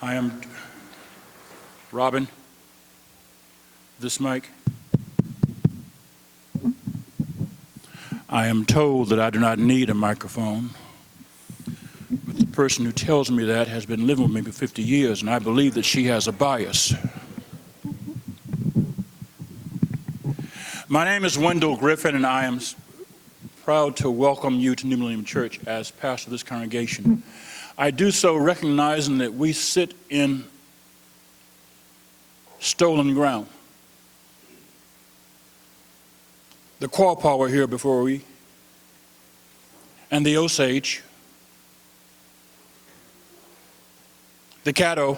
I am, Robin, this mic. I am told that I do not need a microphone, but the person who tells me that has been living with me for 50 years, and I believe that she has a bias. My name is Wendell Griffin, and I am proud to welcome you to New Millennium Church as pastor of this congregation. I do so recognizing that we sit in stolen ground. The Quapaw were here before we, and the Osage, the Caddo,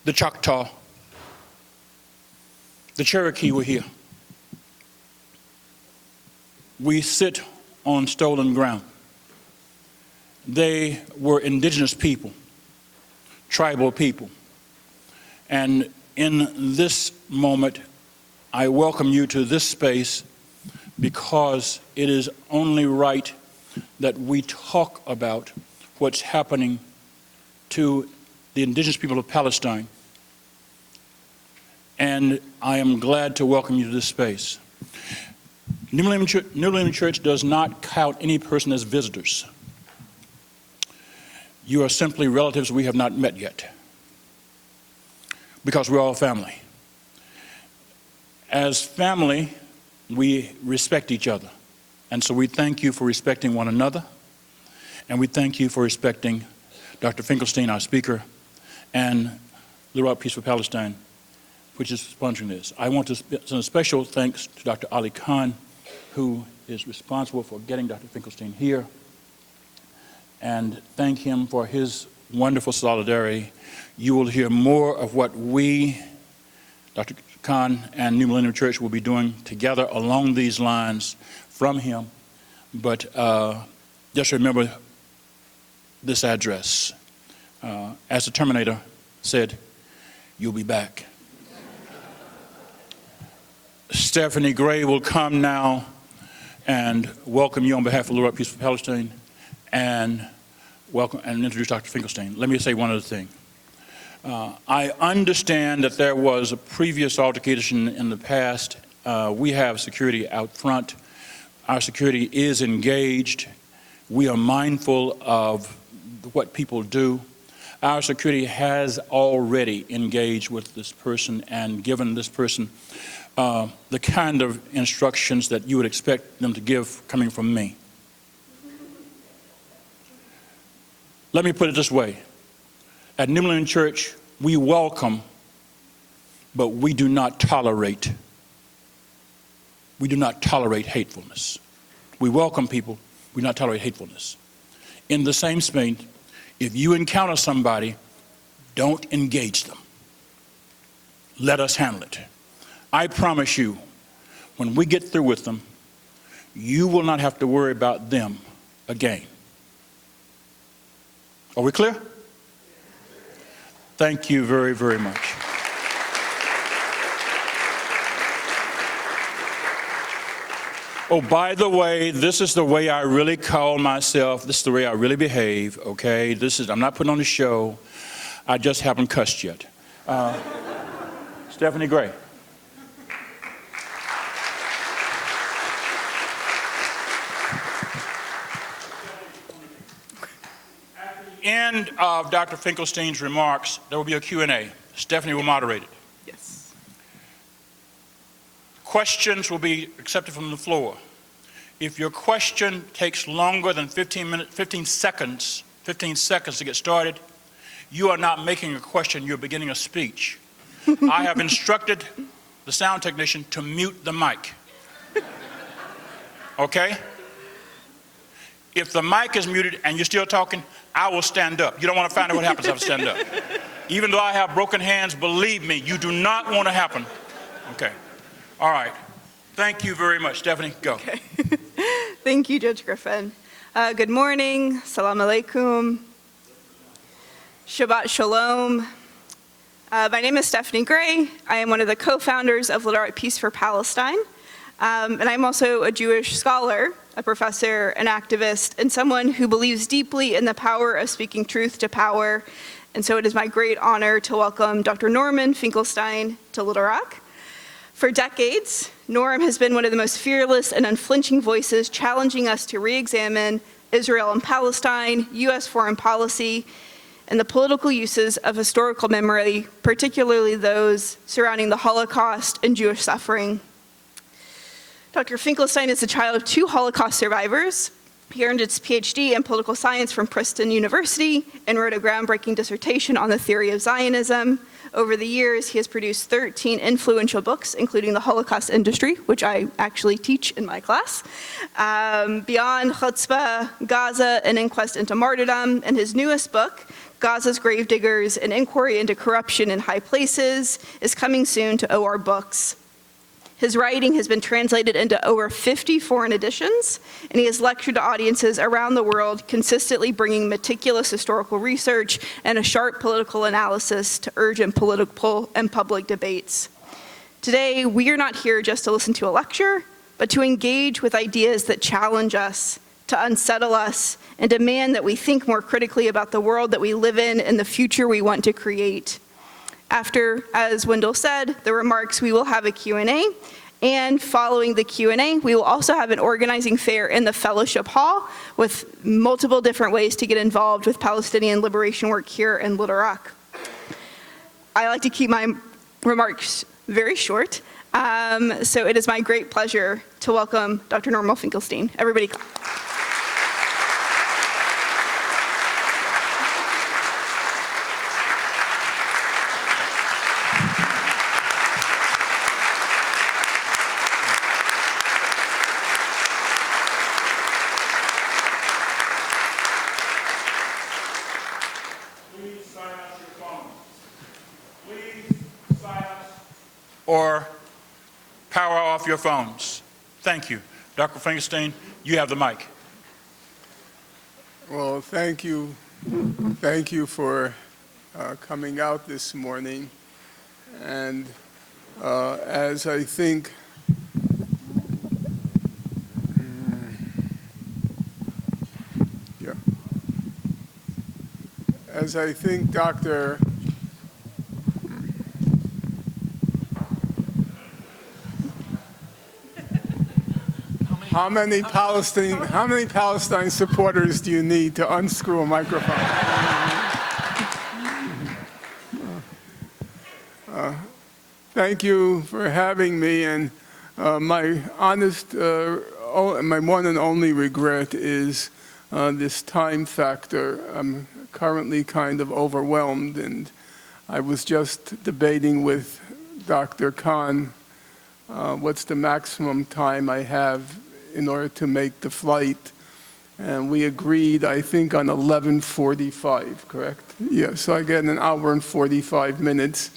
the Choctaw, the Cherokee were here. We sit on stolen ground. They were indigenous people, tribal people. And in this moment, I welcome you to this space because it is only right that we talk about what's happening to the indigenous people of Palestine. And I am glad to welcome you to this space. New Millennium Church does not count any person as visitors. You are simply relatives we have not met yet, because we're all family. As family, we respect each other. And so we thank you for respecting one another, and we thank you for respecting Dr. Finkelstein, our speaker, and Little Rock Peace for Palestine, which is sponsoring this. I want to send a special thanks to Dr. Ali Khan, who is responsible for getting Dr. Finkelstein here, and thank him for his wonderful solidarity. You will hear more of what we, Dr. Khan and New Millennium Church, will be doing together along these lines from him. But just remember this address. As the Terminator said, you'll be back. Stephanie Gray will come now and welcome you on behalf of Little Rock Peace for Palestine, and welcome and introduce Dr. Finkelstein. Let me say one other thing. I understand that there was a previous altercation in the past. We have security out front. Our security is engaged. We are mindful of what people do. Our security has already engaged with this person and given this person the kind of instructions that you would expect them to give coming from me. Let me put it this way. At New Millennium Church, we welcome, but we do not tolerate. We do not tolerate hatefulness. We welcome people, we do not tolerate hatefulness. In the same vein, if you encounter somebody, don't engage them. Let us handle it. I promise you, when we get through with them, you will not have to worry about them again. Are we clear? Thank you very, very much. Oh, by the way, this is the way I really call myself. This is the way I really behave, okay? I'm not putting on a show. I just haven't cussed yet. Stephanie Gray. End of Dr. Finkelstein's remarks, there will be a Q&A. Stephanie will moderate it. Yes. Questions will be accepted from the floor. If your question takes longer than 15 seconds to get started, you are not making a question, you're beginning a speech. I have instructed the sound technician to mute the mic. Okay? If the mic is muted and you're still talking, I will stand up. You don't want to find out what happens if I stand up. Even though I have broken hands, believe me, you do not want to happen. Okay. All right. Thank you very much. Stephanie, go. Okay. Thank you, Judge Griffin. Good morning. Salam alaikum. Shabbat shalom. My name is Stephanie Gray. I am one of the co-founders of Little Rock Peace for Palestine. And I'm also a Jewish scholar a professor, an activist, and someone who believes deeply in the power of speaking truth to power. And so it is my great honor to welcome Dr. Norman Finkelstein to Little Rock. For decades, Norm has been one of the most fearless and unflinching voices challenging us to re-examine Israel and Palestine, US foreign policy, and the political uses of historical memory, particularly those surrounding the Holocaust and Jewish suffering. Dr. Finkelstein is the child of 2 Holocaust survivors. He earned his PhD in political science from Princeton University and wrote a groundbreaking dissertation on the theory of Zionism. Over the years, he has produced 13 influential books, including The Holocaust Industry, which I actually teach in my class, Beyond Chutzpah, Gaza, An Inquest into Martyrdom, and his newest book, Gaza's Gravediggers, An Inquiry into Corruption in High Places, is coming soon to OR Books. His writing has been translated into over 50 foreign editions, and he has lectured to audiences around the world, consistently bringing meticulous historical research and a sharp political analysis to urgent political and public debates. Today, we are not here just to listen to a lecture, but to engage with ideas that challenge us, to unsettle us, and demand that we think more critically about the world that we live in and the future we want to create. After, as Wendell said, the remarks, we will have a Q&A, and following the Q&A, we will also have an organizing fair in the fellowship hall with multiple different ways to get involved with Palestinian liberation work here in Little Rock. I like to keep my remarks very short, so it is my great pleasure to welcome Dr. Norman Finkelstein. Everybody clap. Or power off your phones. Thank you. Dr. Finkelstein, you have the mic. Well, thank you. Thank you for coming out this morning. And as I think Dr. How many Palestine supporters do you need to unscrew a microphone? Thank you for having me, and my one and only regret is this time factor. I'm currently kind of overwhelmed, and I was just debating with Dr. Khan what's the maximum time I have in order to make the flight, and we agreed, I think, on 11:45, correct? Yeah, so I get an hour and 45 minutes,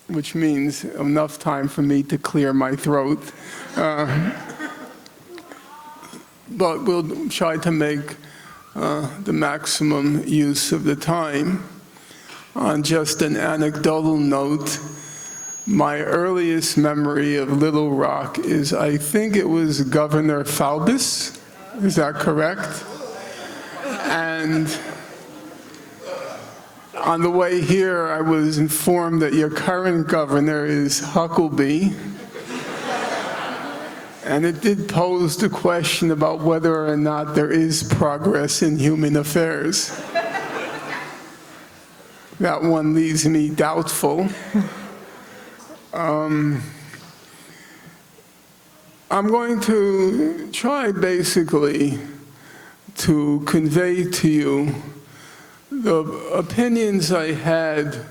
which means enough time for me to clear my throat. But we'll try to make the maximum use of the time. On just an anecdotal note, my earliest memory of Little Rock is, I think it was Governor Faubus, is that correct? And on the way here, I was informed that your current governor is Huckabee. And it did pose the question about whether or not there is progress in human affairs. That one leaves me doubtful. I'm going to try basically to convey to you the opinions I had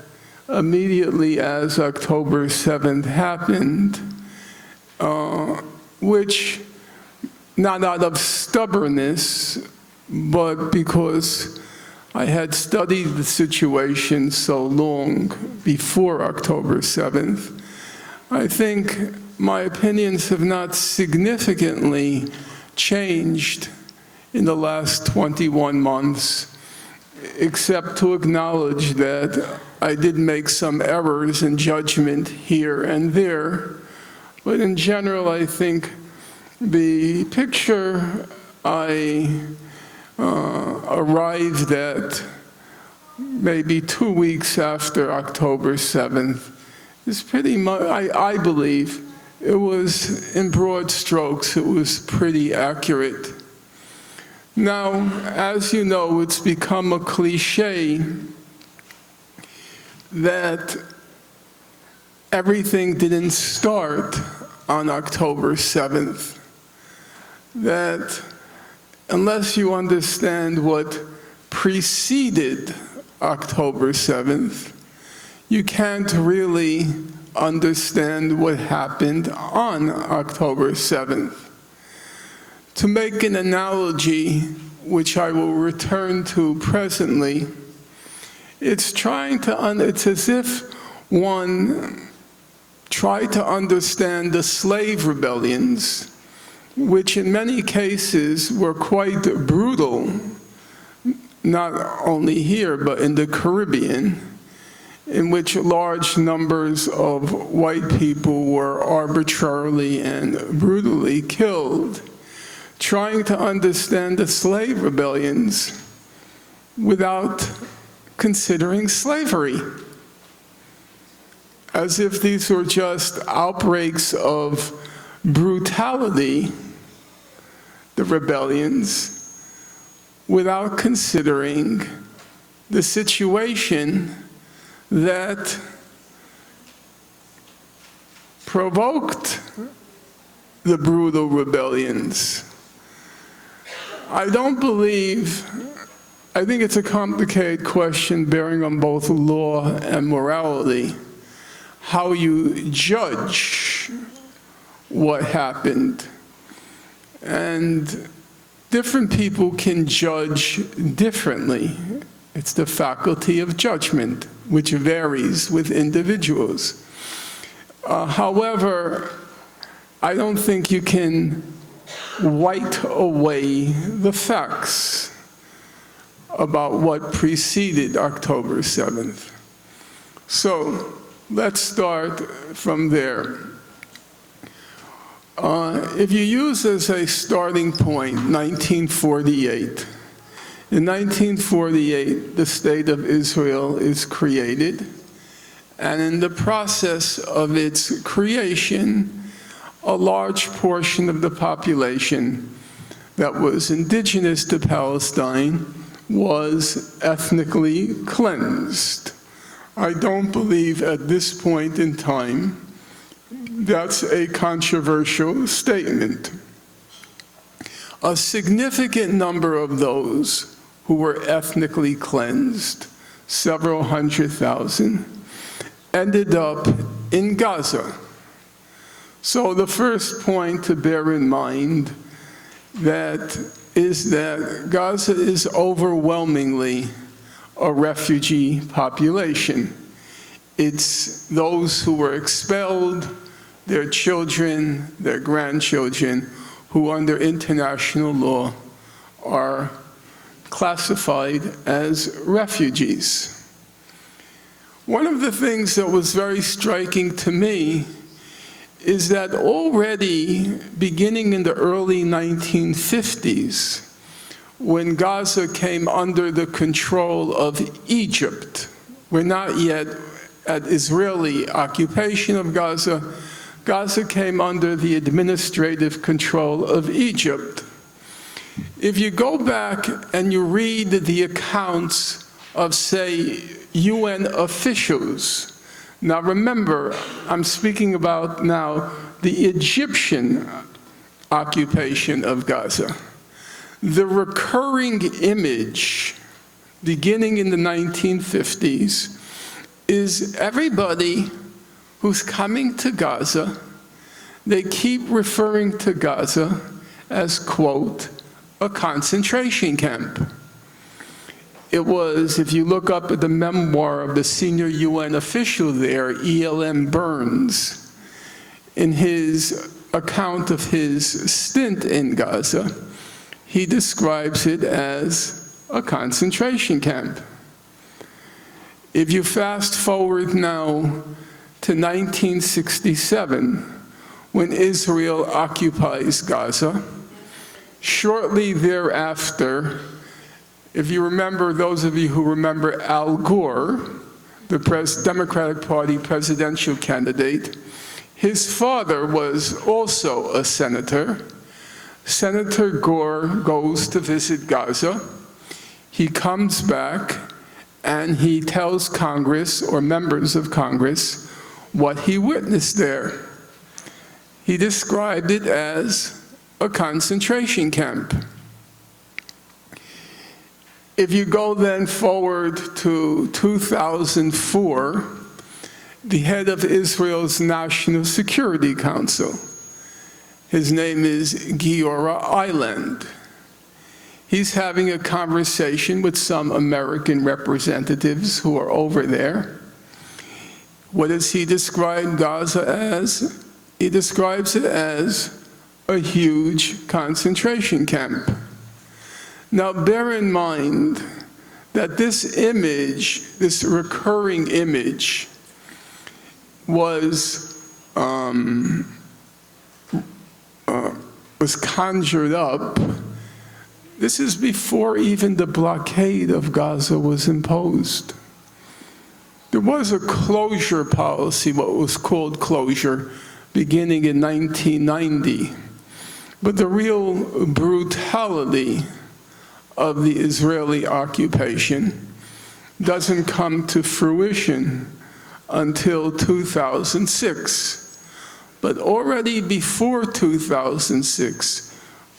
immediately as October 7th happened, which, not out of stubbornness, but because I had studied the situation so long before October 7th. I think my opinions have not significantly changed in the last 21 months, except to acknowledge that I did make some errors in judgment here and there. But in general, I think The picture I arrived at maybe 2 weeks after October 7th is pretty much, I believe, it was in broad strokes, it was pretty accurate. Now, as you know, it's become a cliche that everything didn't start on October 7th. That unless you understand what preceded October 7th, you can't really understand what happened on October 7th. To make an analogy, which I will return to presently, it's as if one tried to understand the slave rebellions, which in many cases were quite brutal, not only here, but in the Caribbean, in which large numbers of white people were arbitrarily and brutally killed, trying to understand the slave rebellions without considering slavery, as if these were just outbreaks of brutality, the rebellions, without considering the situation that provoked the brutal rebellions. I think it's a complicated question bearing on both law and morality, how you judge what happened. And different people can judge differently. It's the faculty of judgment, which varies with individuals. However, I don't think you can white away the facts about what preceded October 7th. So let's start from there. If you use as a starting point 1948, in 1948, the State of Israel is created, and in the process of its creation, a large portion of the population that was indigenous to Palestine was ethnically cleansed. I don't believe at this point in time that's a controversial statement. A significant number of those who were ethnically cleansed, several 100,000, ended up in Gaza. So the first point to bear in mind is that Gaza is overwhelmingly a refugee population. It's those who were expelled, their children, their grandchildren, who under international law are classified as refugees. One of the things that was very striking to me is that already beginning in the early 1950s, when Gaza came under the control of Egypt, we're not yet at Israeli occupation of Gaza, Gaza came under the administrative control of Egypt. If you go back and you read the accounts of, say, UN officials, now remember, I'm speaking about now the Egyptian occupation of Gaza. The recurring image, beginning in the 1950s, is everybody who's coming to Gaza, they keep referring to Gaza as, quote, a concentration camp. It was, if you look up at the memoir of the senior UN official there, E.L.M. Burns, in his account of his stint in Gaza, he describes it as a concentration camp. If you fast forward now to 1967, when Israel occupies Gaza. Shortly thereafter, if you remember, those of you who remember Al Gore, the Democratic Party presidential candidate, his father was also a senator. Senator Gore goes to visit Gaza. He comes back and he tells Congress or members of Congress what he witnessed there. He described it as a concentration camp. If you go then forward to 2004, the head of Israel's National Security Council, his name is Giora Eiland. He's having a conversation with some American representatives who are over there. What does he describe Gaza as? He describes it as a huge concentration camp. Now bear in mind that this image, this recurring image, was conjured up. This is before even the blockade of Gaza was imposed. There was a closure policy, what was called closure, beginning in 1990. But the real brutality of the Israeli occupation doesn't come to fruition until 2006. But already before 2006,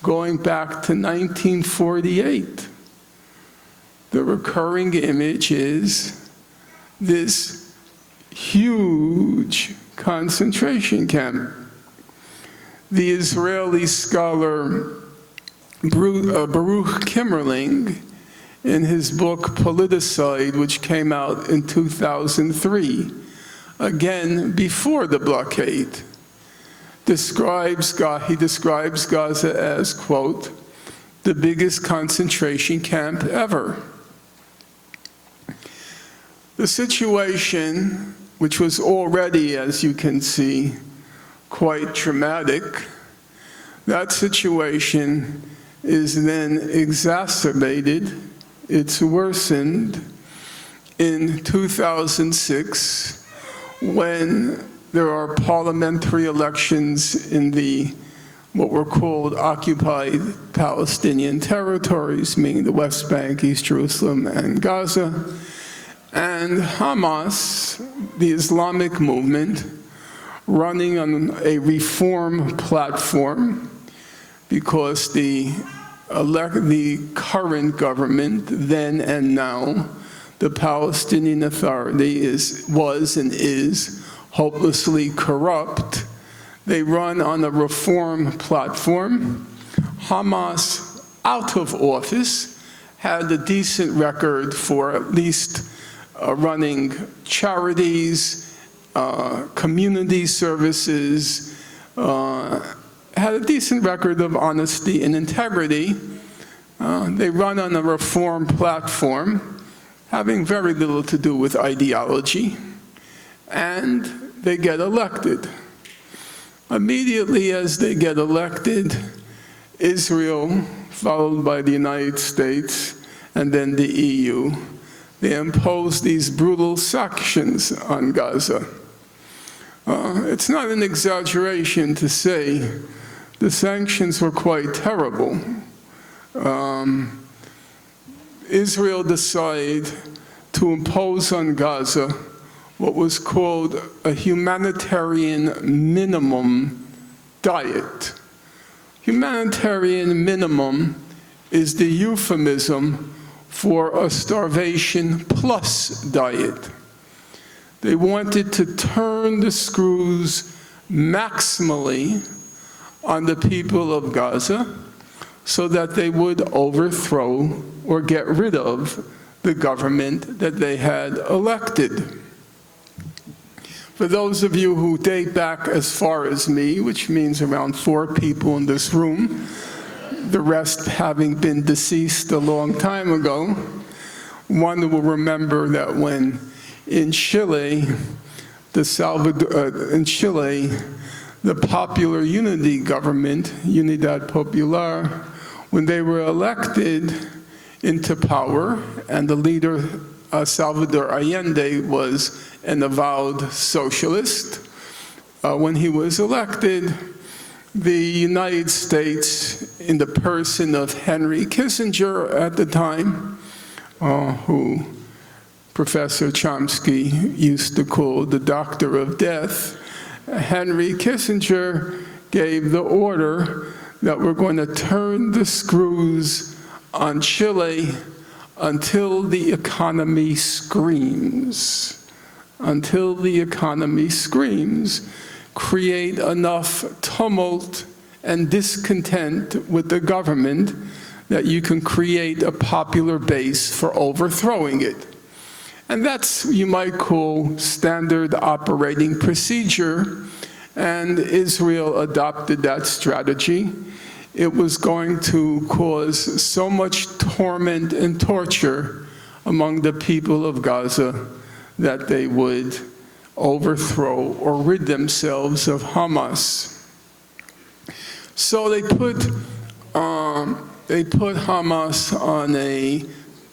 going back to 1948, the recurring image is this huge concentration camp. The Israeli scholar Baruch Kimmerling, in his book Politicide, which came out in 2003, again before the blockade, he describes Gaza as, quote, the biggest concentration camp ever. The situation, which was already, as you can see, quite traumatic, that situation is then exacerbated, it's worsened in 2006 when there are parliamentary elections in what were called occupied Palestinian territories, meaning the West Bank, East Jerusalem, and Gaza. And Hamas, the Islamic movement, running on a reform platform, because the current government, then and now, the Palestinian Authority was and is hopelessly corrupt. They run on a reform platform. Hamas, out of office, had a decent record for at least running charities, community services, had a decent record of honesty and integrity. They run on a reform platform, having very little to do with ideology, and they get elected. Immediately as they get elected, Israel, followed by the United States, and then the EU, they impose these brutal sanctions on Gaza. It's not an exaggeration to say the sanctions were quite terrible. Israel decided to impose on Gaza what was called a humanitarian minimum diet. Humanitarian minimum is the euphemism for a starvation plus diet. They wanted to turn the screws maximally on the people of Gaza so that they would overthrow or get rid of the government that they had elected. For those of you who date back as far as me, which means around 4 people in this room, the rest having been deceased a long time ago, one will remember that when in Chile, the the Popular Unity government, Unidad Popular, when they were elected into power, and the leader, Salvador Allende, was an avowed socialist. When he was elected, the United States, in the person of Henry Kissinger at the time, who Professor Chomsky used to call the doctor of death, Henry Kissinger gave the order that we're going to turn the screws on Chile until the economy screams. Until the economy screams. Create enough tumult and discontent with the government that you can create a popular base for overthrowing it. And that's, you might call, standard operating procedure, and Israel adopted that strategy. It was going to cause so much torment and torture among the people of Gaza that they would overthrow or rid themselves of Hamas. So they put Hamas on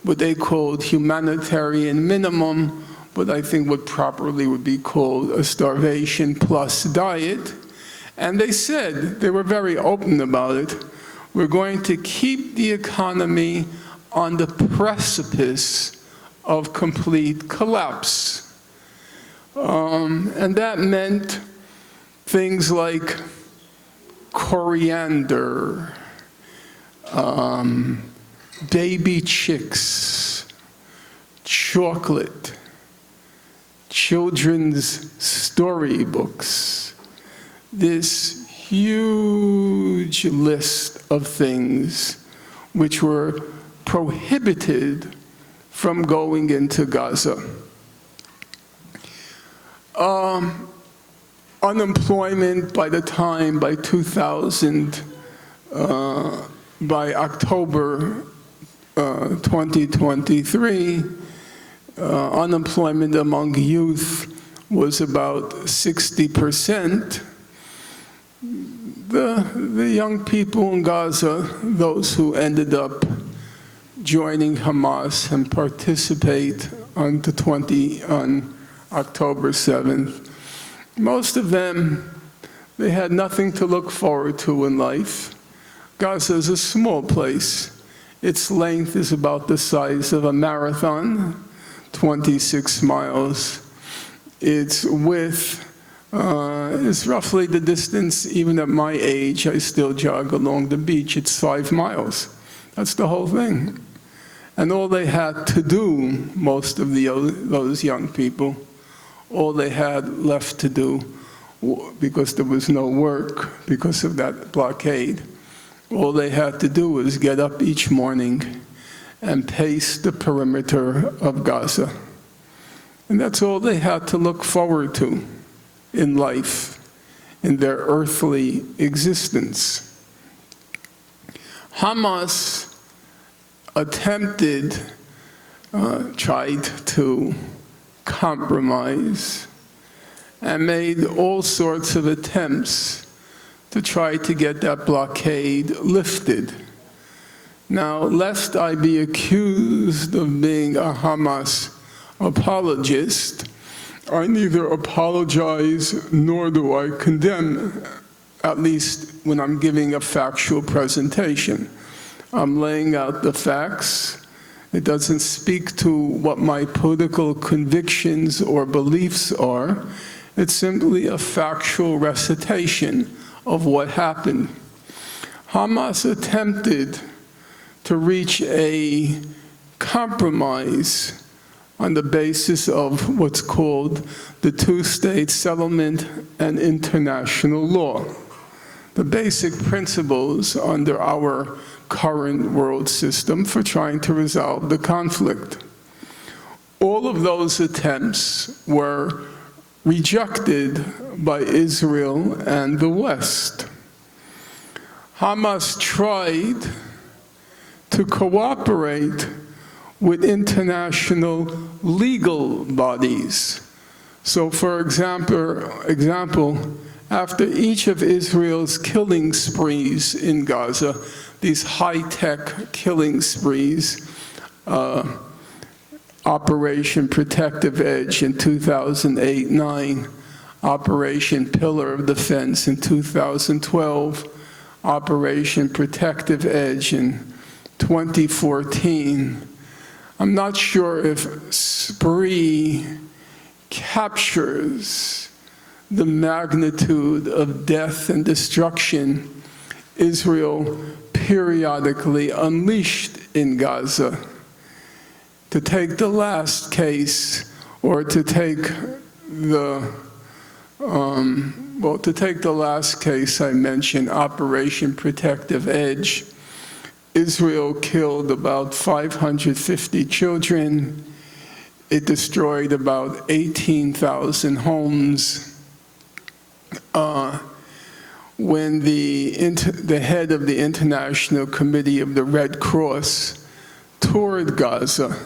what they called humanitarian minimum, but I think what properly would be called a starvation plus diet. And they said, they were very open about it, we're going to keep the economy on the precipice of complete collapse. And that meant things like coriander, baby chicks, chocolate, children's storybooks, this huge list of things which were prohibited from going into Gaza. Unemployment by 2000, by October 2023, unemployment among youth was about 60%. The young people in Gaza, those who ended up joining Hamas and participate on October 7th, most of them, they had nothing to look forward to in life. Gaza is a small place. Its length is about the size of a marathon, 26 miles. Its width is roughly the distance, even at my age, I still jog along the beach. It's 5 miles. That's the whole thing. And all they had to do, most of those young people, all they had left to do, because there was no work because of that blockade, all they had to do was get up each morning and pace the perimeter of Gaza. And that's all they had to look forward to in life, in their earthly existence. Hamas tried to compromise and made all sorts of attempts to try to get that blockade lifted. Now, lest I be accused of being a Hamas apologist, I neither apologize nor do I condemn, at least when I'm giving a factual presentation. I'm laying out the facts. It doesn't speak to what my political convictions or beliefs are. It's simply a factual recitation of what happened. Hamas attempted to reach a compromise on the basis of what's called the two-state settlement and international law, the basic principles under our current world system for trying to resolve the conflict. All of those attempts were rejected by Israel and the West. Hamas tried to cooperate with international legal bodies. So, for example, After each of Israel's killing sprees in Gaza, these high-tech killing sprees, Operation Protective Edge in 2008-9, Operation Pillar of Defense in 2012, Operation Protective Edge in 2014. I'm not sure if spree captures the magnitude of death and destruction Israel periodically unleashed in Gaza. To take the last case, or to take the last case I mentioned, Operation Protective Edge, Israel killed about 550 children. It destroyed about 18,000 homes. When the head of the International Committee of the Red Cross toured Gaza,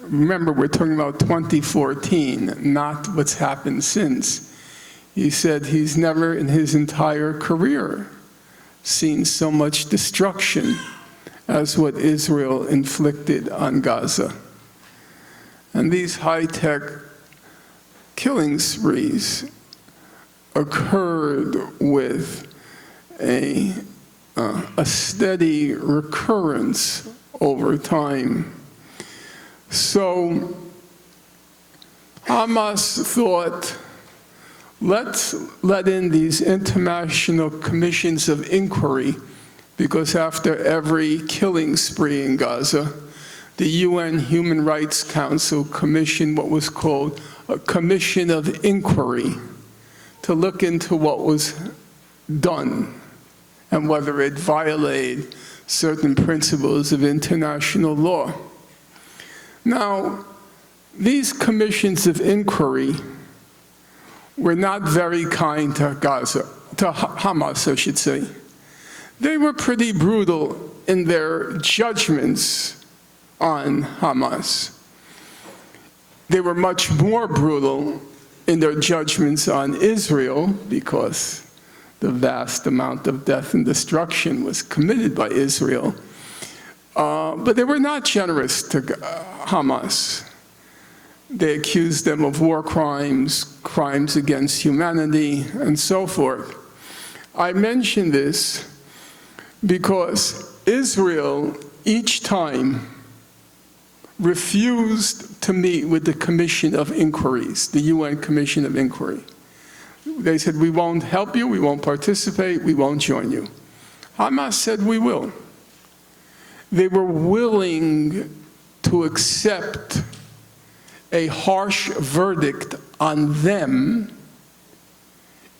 remember we're talking about 2014, not what's happened since, he said he's never in his entire career seen so much destruction as what Israel inflicted on Gaza. And these high-tech killing sprees occurred with a steady recurrence over time. So Hamas thought, let's let in these international commissions of inquiry, because after every killing spree in Gaza, the UN Human Rights Council commissioned what was called a commission of inquiry to look into what was done and whether it violated certain principles of international law. Now, these commissions of inquiry were not very kind to Gaza, to Hamas, I should say. They were pretty brutal in their judgments on Hamas. They were much more brutal in their judgments on Israel, because the vast amount of death and destruction was committed by Israel. But they were not generous to Hamas. They accused them of war crimes, crimes against humanity, and so forth. I mention this because Israel, each time, refused to meet with the Commission of Inquiries, the UN Commission of Inquiry. They said, we won't help you, we won't participate, we won't join you. Hamas said, we will. They were willing to accept a harsh verdict on them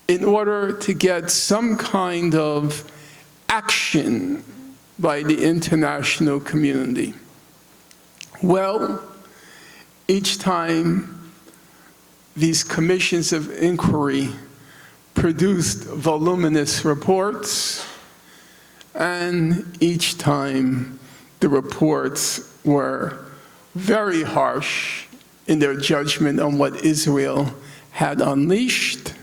in order to get some kind of action by the international community. Well, each time these commissions of inquiry produced voluminous reports, and each time the reports were very harsh in their judgment on what Israel had unleashed,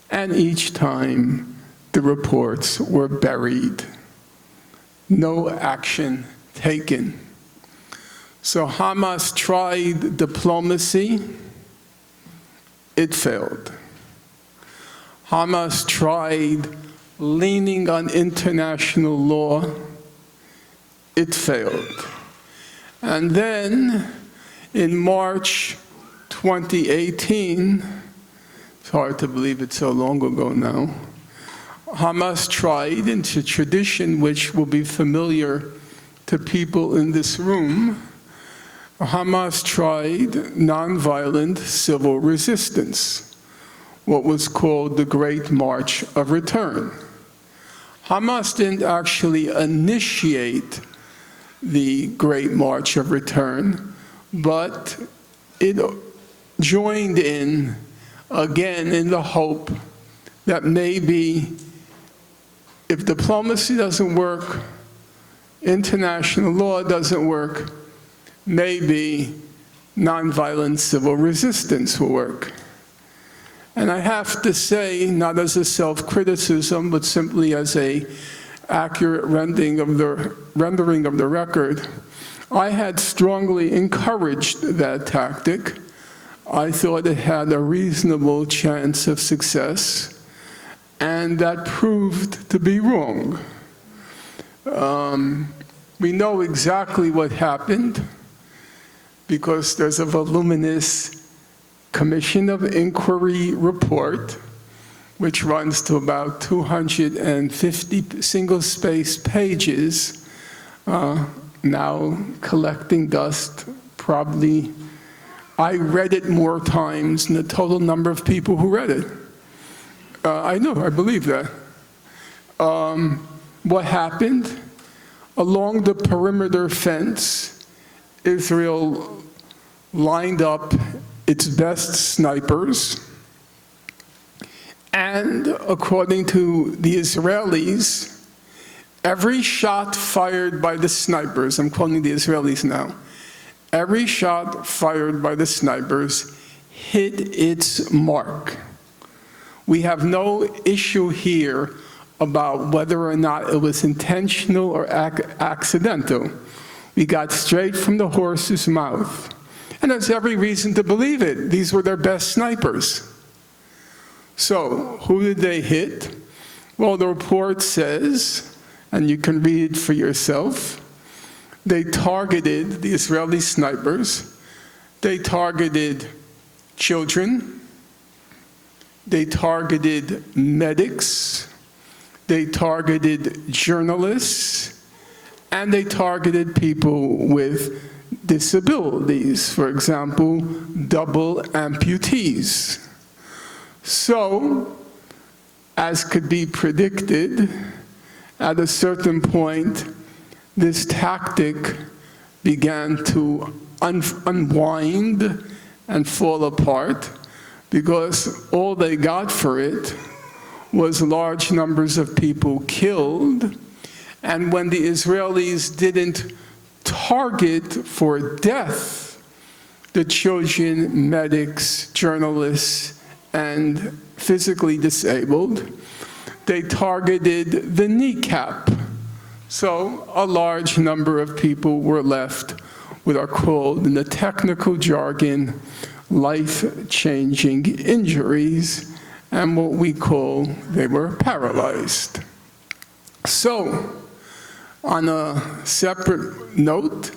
and each time the reports were buried. No action taken. So Hamas tried diplomacy. It failed. Hamas tried leaning on international law. It failed. And then in March 2018, it's hard to believe it's so long ago now, Hamas tried, into tradition which will be familiar to people in this room, Hamas tried nonviolent civil resistance, what was called the Great March of Return. Hamas didn't actually initiate the Great March of Return, but it joined in, again, in the hope that maybe if diplomacy doesn't work, international law doesn't work, maybe nonviolent civil resistance will work. And I have to say, not as a self-criticism, but simply as a accurate rendering of the record, I had strongly encouraged that tactic. I thought it had a reasonable chance of success, and that proved to be wrong. We know exactly what happened because there's a voluminous Commission of Inquiry report, which runs to about 250 single-spaced pages, now collecting dust. Probably, I read it more times than the total number of people who read it. I know, I believe that. What happened? Along the perimeter fence, Israel lined up its best snipers, and according to the Israelis, every shot fired by the snipers, I'm quoting the Israelis now, every shot fired by the snipers hit its mark. We have no issue here about whether or not it was intentional or accidental. We got straight from the horse's mouth. And there's every reason to believe it. These were their best snipers. So, who did they hit? Well, the report says, and you can read it for yourself, they targeted, the Israeli snipers, they targeted children, they targeted medics, they targeted journalists, and they targeted people with disabilities, for example, double amputees. So, as could be predicted, at a certain point, this tactic began to unwind and fall apart because all they got for it was large numbers of people killed. And when the Israelis didn't target for death the children, medics, journalists, and physically disabled, they targeted the kneecap. So a large number of people were left what are called, in the technical jargon, life-changing injuries, and what we call, they were paralyzed. So, on a separate note,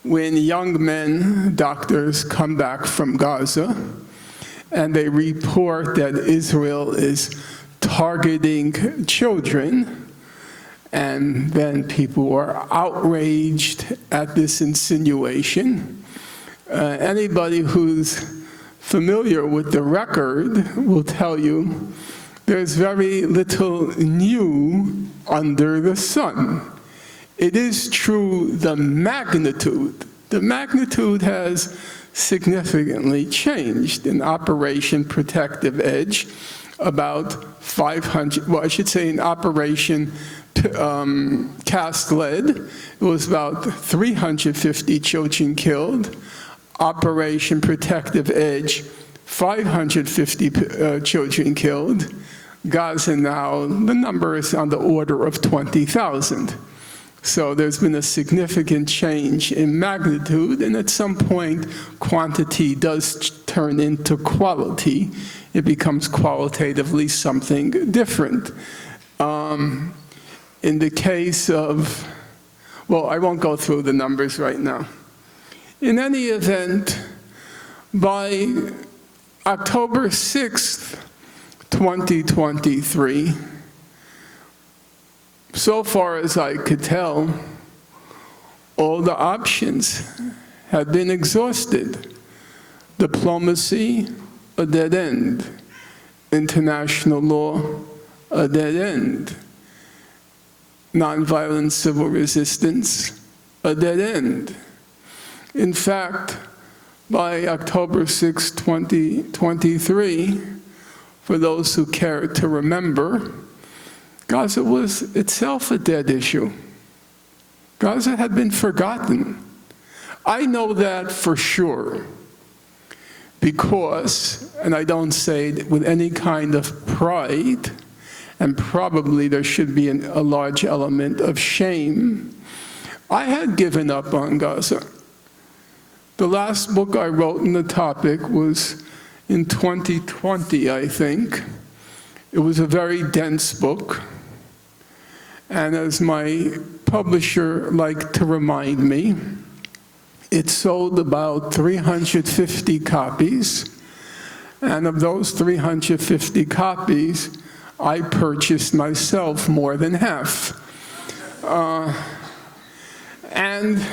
when young men, doctors, come back from Gaza, and they report that Israel is targeting children, and then people are outraged at this insinuation. Anybody who's familiar with the record will tell you there's very little new under the sun. It is true the magnitude has significantly changed. In Operation Protective Edge, about 500, well, I should say in Operation Cast Lead, it was about 350 children killed. Operation Protective Edge, 550 children killed. Gaza now, the number is on the order of 20,000. So there's been a significant change in magnitude, and at some point, quantity does turn into quality. It becomes qualitatively something different. In the case of, well, I won't go through the numbers right now. In any event, by October 6th, 2023, so far as I could tell, all the options had been exhausted. Diplomacy, a dead end. International law, a dead end. Nonviolent civil resistance, a dead end. In fact, by October 6, 2023, for those who care to remember, Gaza was itself a dead issue. Gaza had been forgotten. I know that for sure because, and I don't say it with any kind of pride, and probably there should be a large element of shame, I had given up on Gaza. The last book I wrote on the topic was in 2020, I think. It was a very dense book. And as my publisher liked to remind me, it sold about 350 copies. And of those 350 copies, I purchased myself more than half. And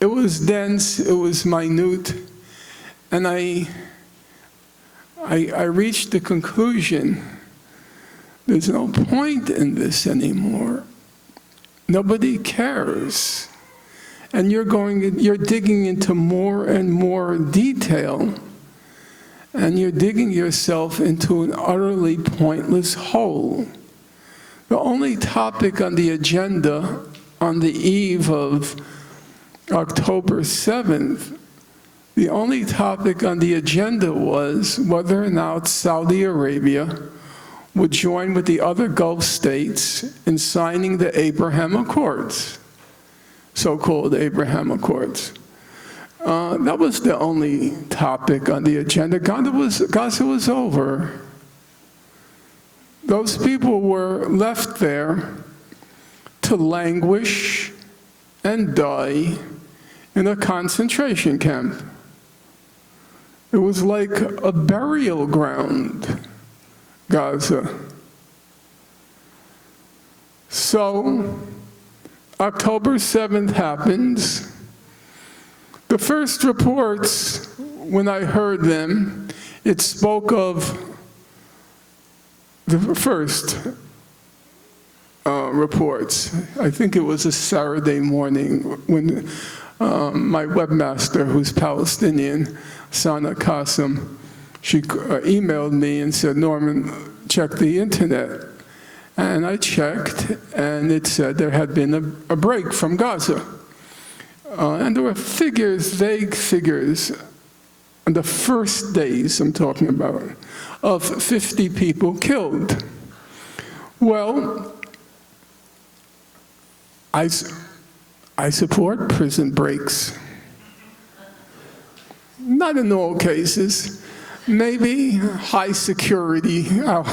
it was dense, it was minute, and I reached the conclusion, there's no point in this anymore. Nobody cares. And you're digging into more and more detail, and you're digging yourself into an utterly pointless hole. The only topic on the agenda on the eve of October 7th, the only topic on the agenda was whether or not Saudi Arabia would join with the other Gulf states in signing the Abraham Accords, so-called Abraham Accords. That was the only topic on the agenda. Gaza was over. Those people were left there to languish and die in a concentration camp. It was like a burial ground, Gaza. So, October 7th happens. The first reports, when I heard them, it spoke of the first reports. I think it was a Saturday morning when my webmaster, who's Palestinian, Sana Qasim, she emailed me and said, Norman, check the internet. And I checked, and it said there had been a break from Gaza. And there were figures, vague figures, on the first days I'm talking about, of 50 people killed. Well, I support prison breaks. Not in all cases. Maybe high security, I'll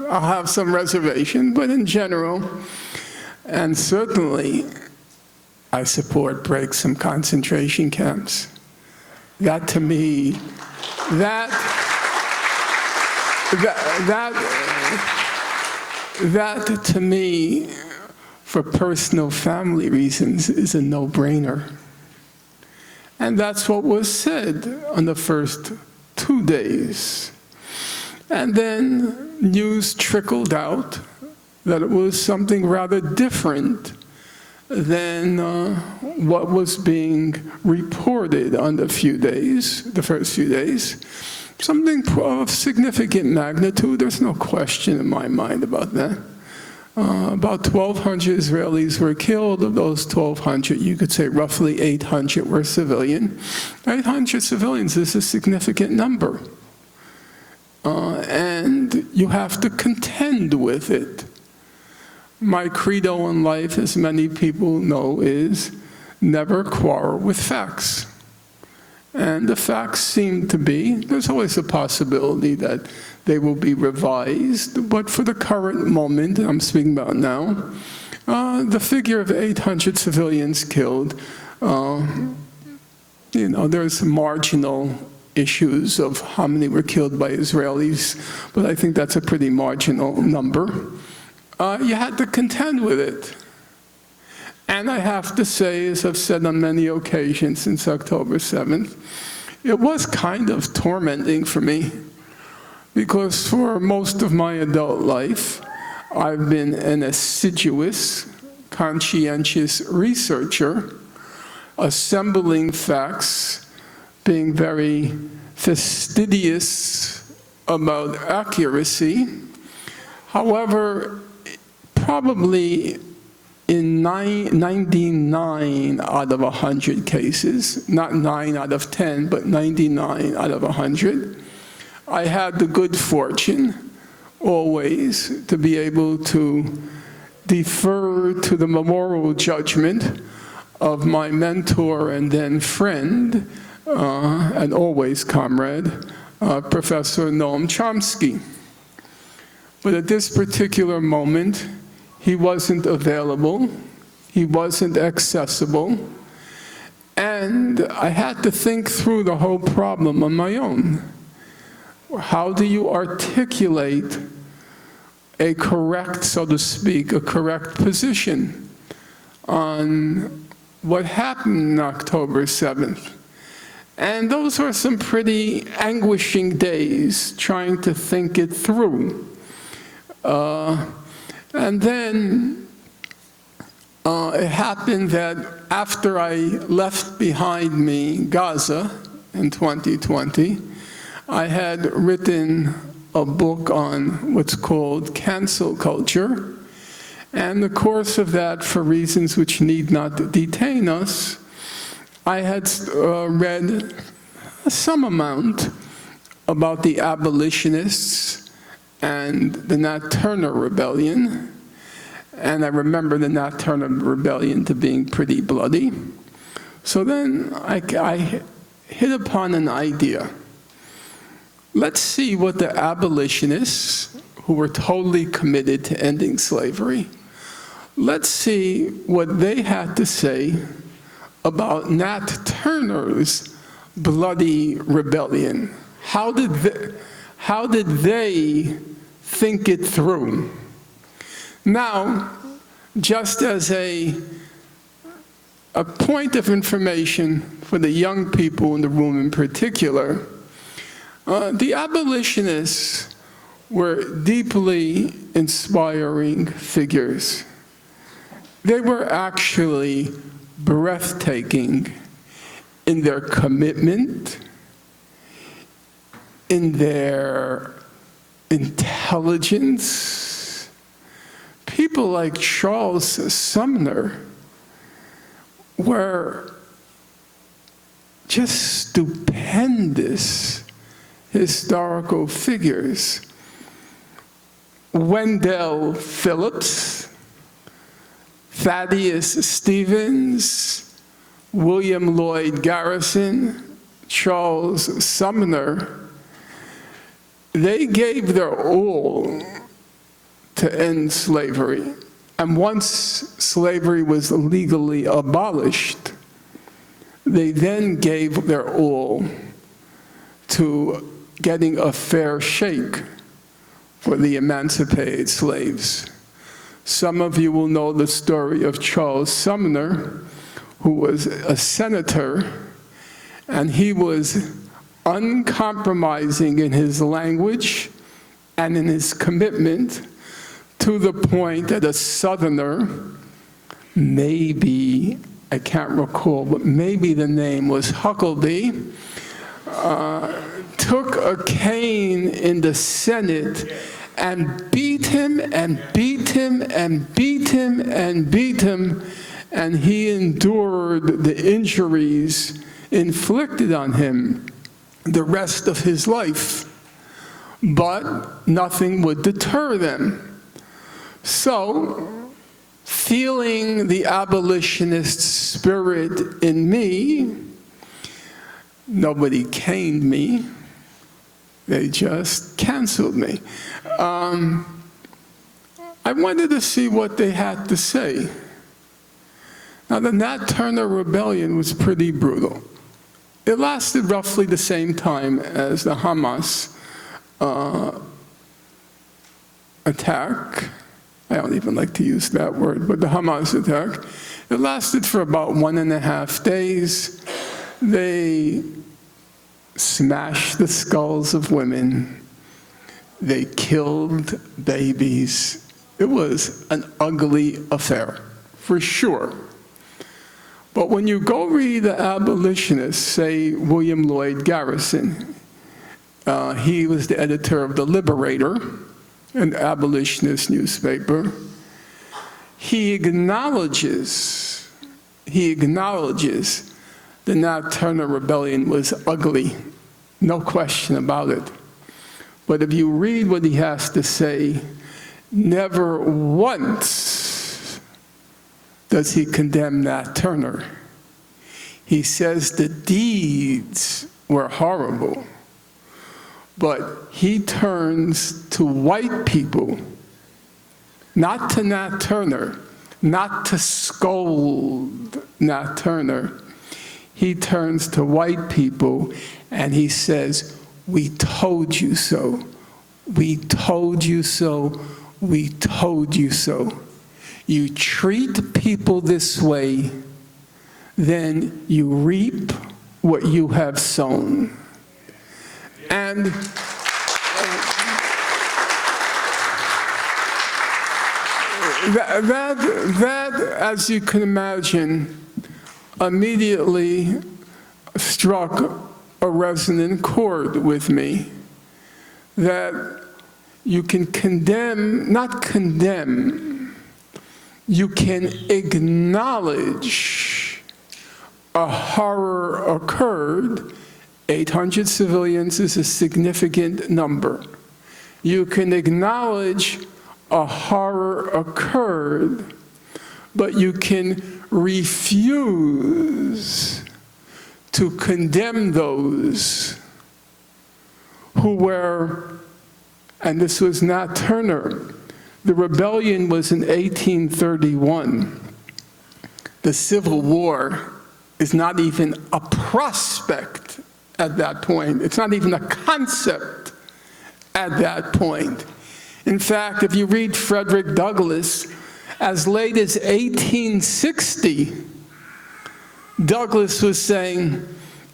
have some reservation, but in general, and certainly, I support breaks in concentration camps. That to me, that to me, for personal family reasons, is a no-brainer. And that's what was said on the first 2 days. And then news trickled out that it was something rather different than what was being reported on the first few days. Something of significant magnitude, there's no question in my mind about that. About 1,200 Israelis were killed. Of those 1,200, you could say roughly 800 were civilian. 800 civilians is a significant number. And you have to contend with it. My credo in life, as many people know, is never quarrel with facts. And the facts seem to be, there's always a possibility that they will be revised, but for the current moment, I'm speaking about now, the figure of 800 civilians killed, there's marginal issues of how many were killed by Israelis, but I think that's a pretty marginal number. You had to contend with it. And I have to say, as I've said on many occasions since October 7th, it was kind of tormenting for me, because for most of my adult life, I've been an assiduous, conscientious researcher, assembling facts, being very fastidious about accuracy. However, probably in 99 out of 100 cases, not 9 out of 10, but 99 out of 100, I had the good fortune always to be able to defer to the memorial judgment of my mentor and then friend, and always comrade, Professor Noam Chomsky. But at this particular moment, he wasn't available, he wasn't accessible, and I had to think through the whole problem on my own. How do you articulate a correct, so to speak, a correct position on what happened on October 7th? And those were some pretty anguishing days trying to think it through. And then it happened that after I left behind me Gaza in 2020, I had written a book on what's called cancel culture. And in the course of that, for reasons which need not detain us, I had read some amount about the abolitionists and the Nat Turner Rebellion. And I remember the Nat Turner Rebellion to being pretty bloody. So then I hit upon an idea. Let's see what the abolitionists, who were totally committed to ending slavery, let's see what they had to say about Nat Turner's bloody rebellion. How did they think it through? Now, just as a point of information for the young people in the room in particular, the abolitionists were deeply inspiring figures. They were actually breathtaking in their commitment, in their intelligence. People like Charles Sumner were just stupendous historical figures. Wendell Phillips, Thaddeus Stevens, William Lloyd Garrison, Charles Sumner, they gave their all to end slavery. And once slavery was legally abolished, they then gave their all to getting a fair shake for the emancipated slaves. Some of you will know the story of Charles Sumner, who was a senator, and he was uncompromising in his language and in his commitment, to the point that a Southerner, maybe, I can't recall, but maybe the name was Huckabee, took a cane in the Senate and beat him and beat him and beat him and beat him, and he endured the injuries inflicted on him the rest of his life. But nothing would deter them. So, feeling the abolitionist spirit in me, nobody caned me, they just canceled me. I wanted to see what they had to say. Now, the Nat Turner Rebellion was pretty brutal. It lasted roughly the same time as the Hamas attack. I don't even like to use that word, but the Hamas attack. It lasted for about 1.5 days. They smashed the skulls of women. They killed babies. It was an ugly affair, for sure. But when you go read the abolitionists, say William Lloyd Garrison, he was the editor of The Liberator, an abolitionist newspaper. he acknowledges the Nat Turner Rebellion was ugly, no question about it. But if you read what he has to say, never once does he condemn Nat Turner. He says the deeds were horrible, but he turns to white people, not to Nat Turner, not to scold Nat Turner. He turns to white people and he says, "We told you so. We told you so. We told you so. You treat people this way, then you reap what you have sown." And that, as you can imagine, immediately struck a resonant chord with me, that you can condemn, not condemn, you can acknowledge a horror occurred. 800 civilians is a significant number. You can acknowledge a horror occurred, but you can refuse to condemn those who were, and this was Nat Turner. The rebellion was in 1831. The Civil War is not even a prospect at that point. It's not even a concept at that point. In fact, if you read Frederick Douglass, as late as 1860, Douglass was saying,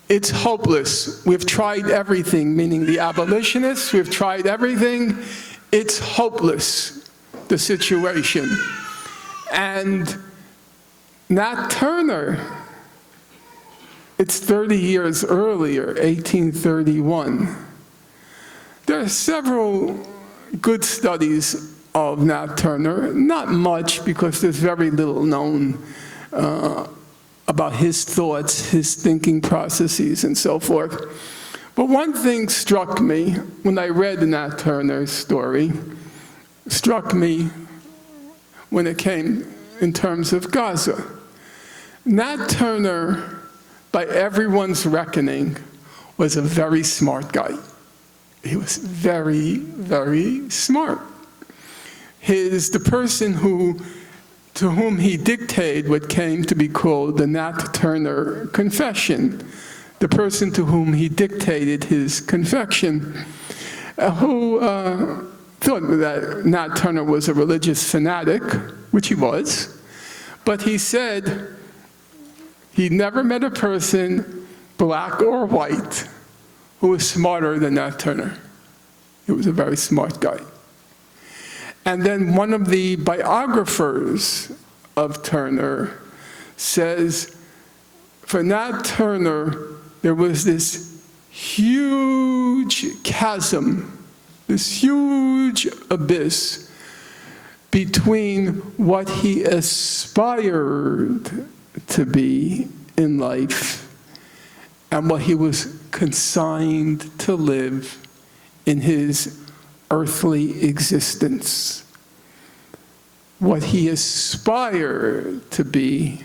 it's hopeless. We've tried everything, meaning the abolitionists, we've tried everything. It's hopeless, the situation. And Nat Turner, it's 30 years earlier, 1831. There are several good studies of Nat Turner, not much because there's very little known about his thoughts, his thinking processes, and so forth. But one thing struck me when I read Nat Turner's story, struck me when it came in terms of Gaza. Nat Turner, by everyone's reckoning, was a very smart guy. He was very, very smart. The person to whom he dictated what came to be called the Nat Turner Confession, the person to whom he dictated his confession, who thought that Nat Turner was a religious fanatic, which he was, but he said he never met a person, black or white, who was smarter than Nat Turner. He was a very smart guy. And then one of the biographers of Turner says, for Nat Turner, there was this huge chasm, this huge abyss between what he aspired to be in life and what he was consigned to live in his earthly existence. What he aspired to be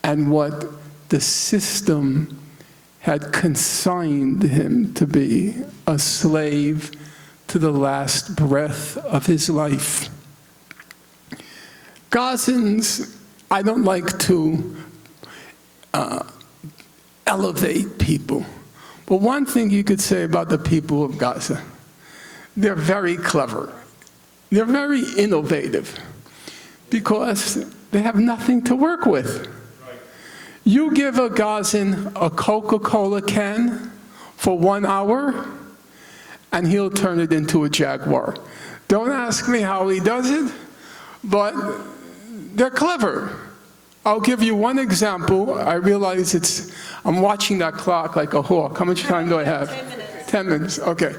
and what the system had consigned him to be, a slave to the last breath of his life. Gazans, I don't like to elevate people, but one thing you could say about the people of Gaza, they're very clever. They're very innovative because they have nothing to work with. You give a Gazan a Coca-Cola can for 1 hour, and he'll turn it into a Jaguar. Don't ask me how he does it, but they're clever. I'll give you one example. I realize I'm watching that clock like a hawk. How much time do I have? 10 minutes. 10 minutes, okay.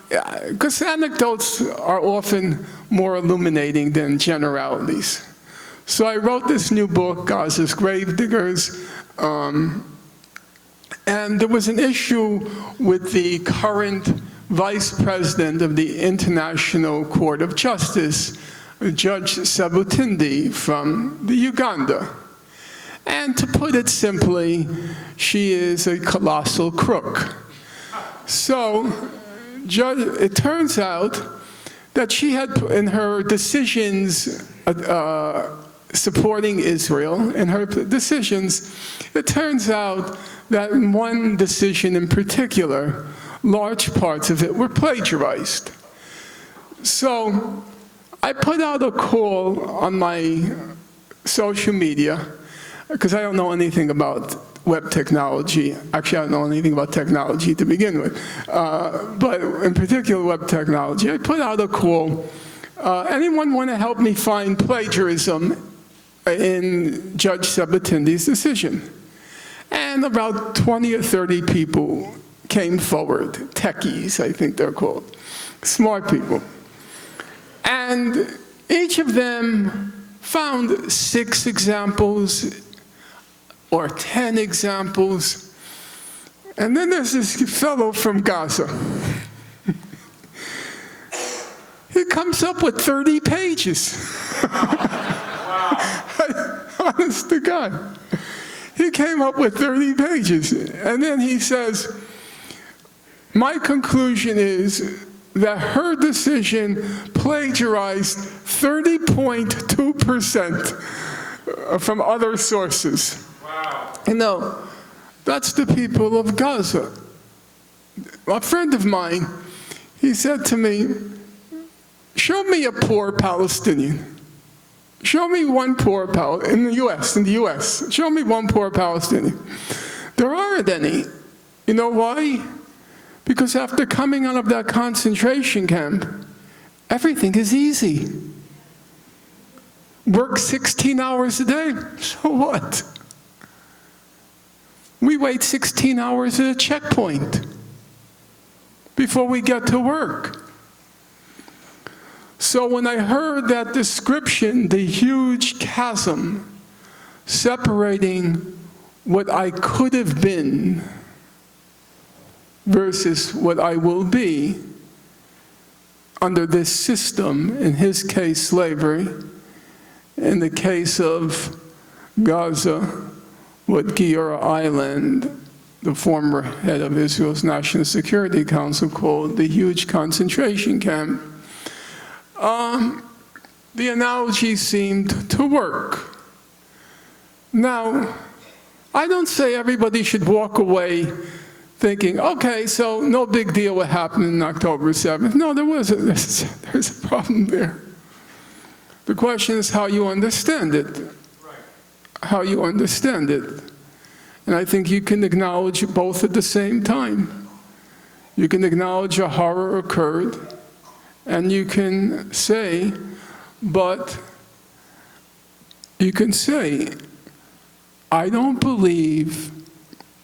because anecdotes are often more illuminating than generalities. So I wrote this new book, Gaza's Gravediggers, and there was an issue with the current vice president of the International Court of Justice, Judge Sebutindi from the Uganda. And to put it simply, she is a colossal crook. So it turns out that she had, in her decisions supporting Israel, in her decisions, it turns out that in one decision in particular, large parts of it were plagiarized. So I put out a call on my social media, because I don't know anything about web technology. Actually, I don't know anything about technology to begin with. But in particular, web technology. I put out a call. Anyone want to help me find plagiarism in Judge Sebutindi's decision? And about 20 or 30 people came forward. Techies, I think they're called. Smart people. And each of them found 6 examples or 10 examples. And then there's this fellow from Gaza. He comes up with 30 pages. Honest to God. He came up with 30 pages. And then he says, my conclusion is that her decision plagiarized 30.2% from other sources. Wow. You know, that's the people of Gaza. A friend of mine, he said to me, show me a poor Palestinian. Show me one poor Palestinian, in the US, show me one poor Palestinian. There aren't any. You know why? Because after coming out of that concentration camp, everything is easy. Work 16 hours a day, so what? We wait 16 hours at a checkpoint before we get to work. So when I heard that description, the huge chasm separating what I could have been versus what I will be under this system, in his case slavery, in the case of Gaza, what Giora Eiland, the former head of Israel's National Security Council, called the huge concentration camp, the analogy seemed to work. Now, I don't say everybody should walk away thinking, okay, so no big deal what happened on October 7th. No, there's a problem there. The question is how you understand it. How you understand it. And I think you can acknowledge both at the same time. You can acknowledge a horror occurred, and you can say, I don't believe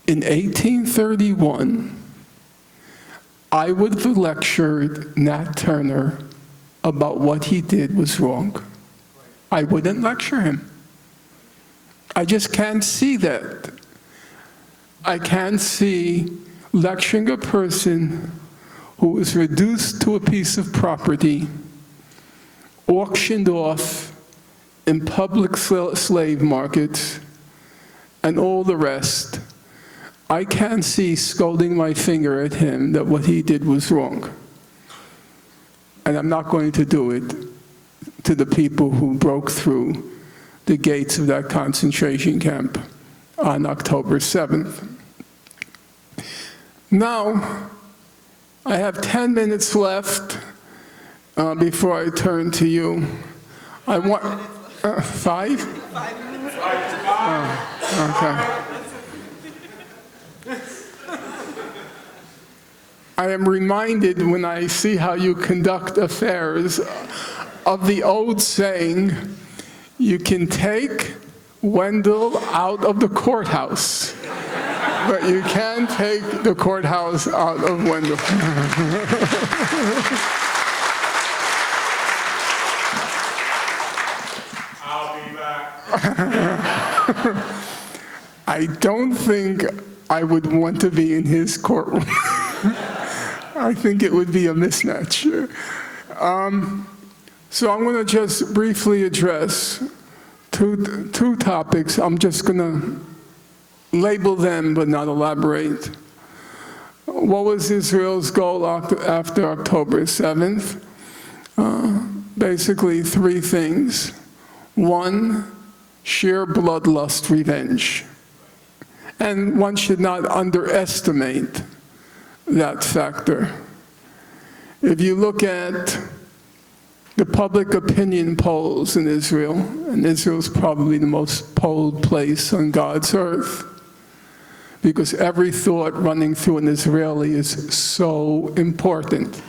in 1831 I would have lectured Nat Turner about what he did was wrong. I wouldn't lecture him. I just can't see that. I can't see lecturing a person who was reduced to a piece of property, auctioned off in public slave markets, and all the rest. I can't see scolding my finger at him that what he did was wrong. And I'm not going to do it to the people who broke through the gates of that concentration camp on October 7th. Now, I have 10 minutes left before I turn to you. I want 5? 5 minutes. Okay. I am reminded when I see how you conduct affairs of the old saying, you can take Wendell out of the courthouse, but you can take the courthouse out of Wendell. I'll be back. I don't think I would want to be in his courtroom. I think it would be a mismatch. So I'm going to just briefly address two topics. I'm just going to label them but not elaborate. What was Israel's goal after October 7th? Basically three things. One, sheer bloodlust revenge. And one should not underestimate that factor. If you look at the public opinion polls in Israel, and Israel's probably the most polled place on God's earth, because every thought running through an Israeli is so important.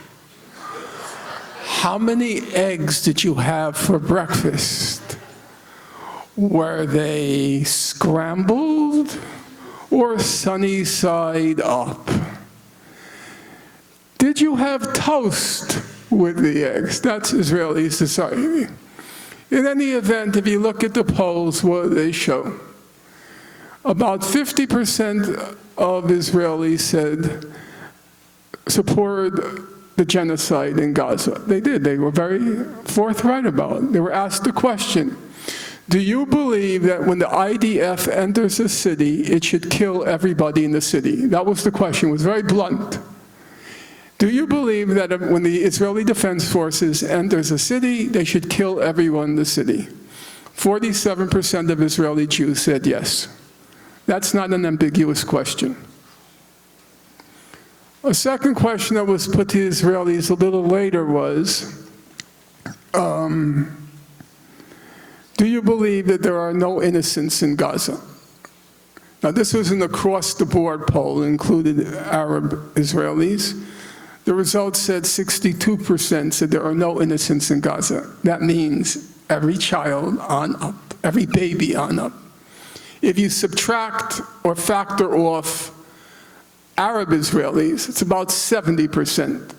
How many eggs did you have for breakfast? Were they scrambled or sunny side up? Did you have toast with the eggs? That's Israeli society. In any event, if you look at the polls, what do they show? About 50% of Israelis said supported the genocide in Gaza. They did. They were very forthright about it. They were asked the question, do you believe that when the IDF enters a city, it should kill everybody in the city? That was the question. It was very blunt. Do you believe that when the Israeli Defense Forces enters a city, they should kill everyone in the city? 47% of Israeli Jews said yes. That's not an ambiguous question. A second question that was put to the Israelis a little later was, do you believe that there are no innocents in Gaza? Now, this was an across-the-board poll, included Arab Israelis. The results said 62% said there are no innocents in Gaza. That means every child on up, every baby on up. If you subtract or factor off Arab Israelis, it's about 70%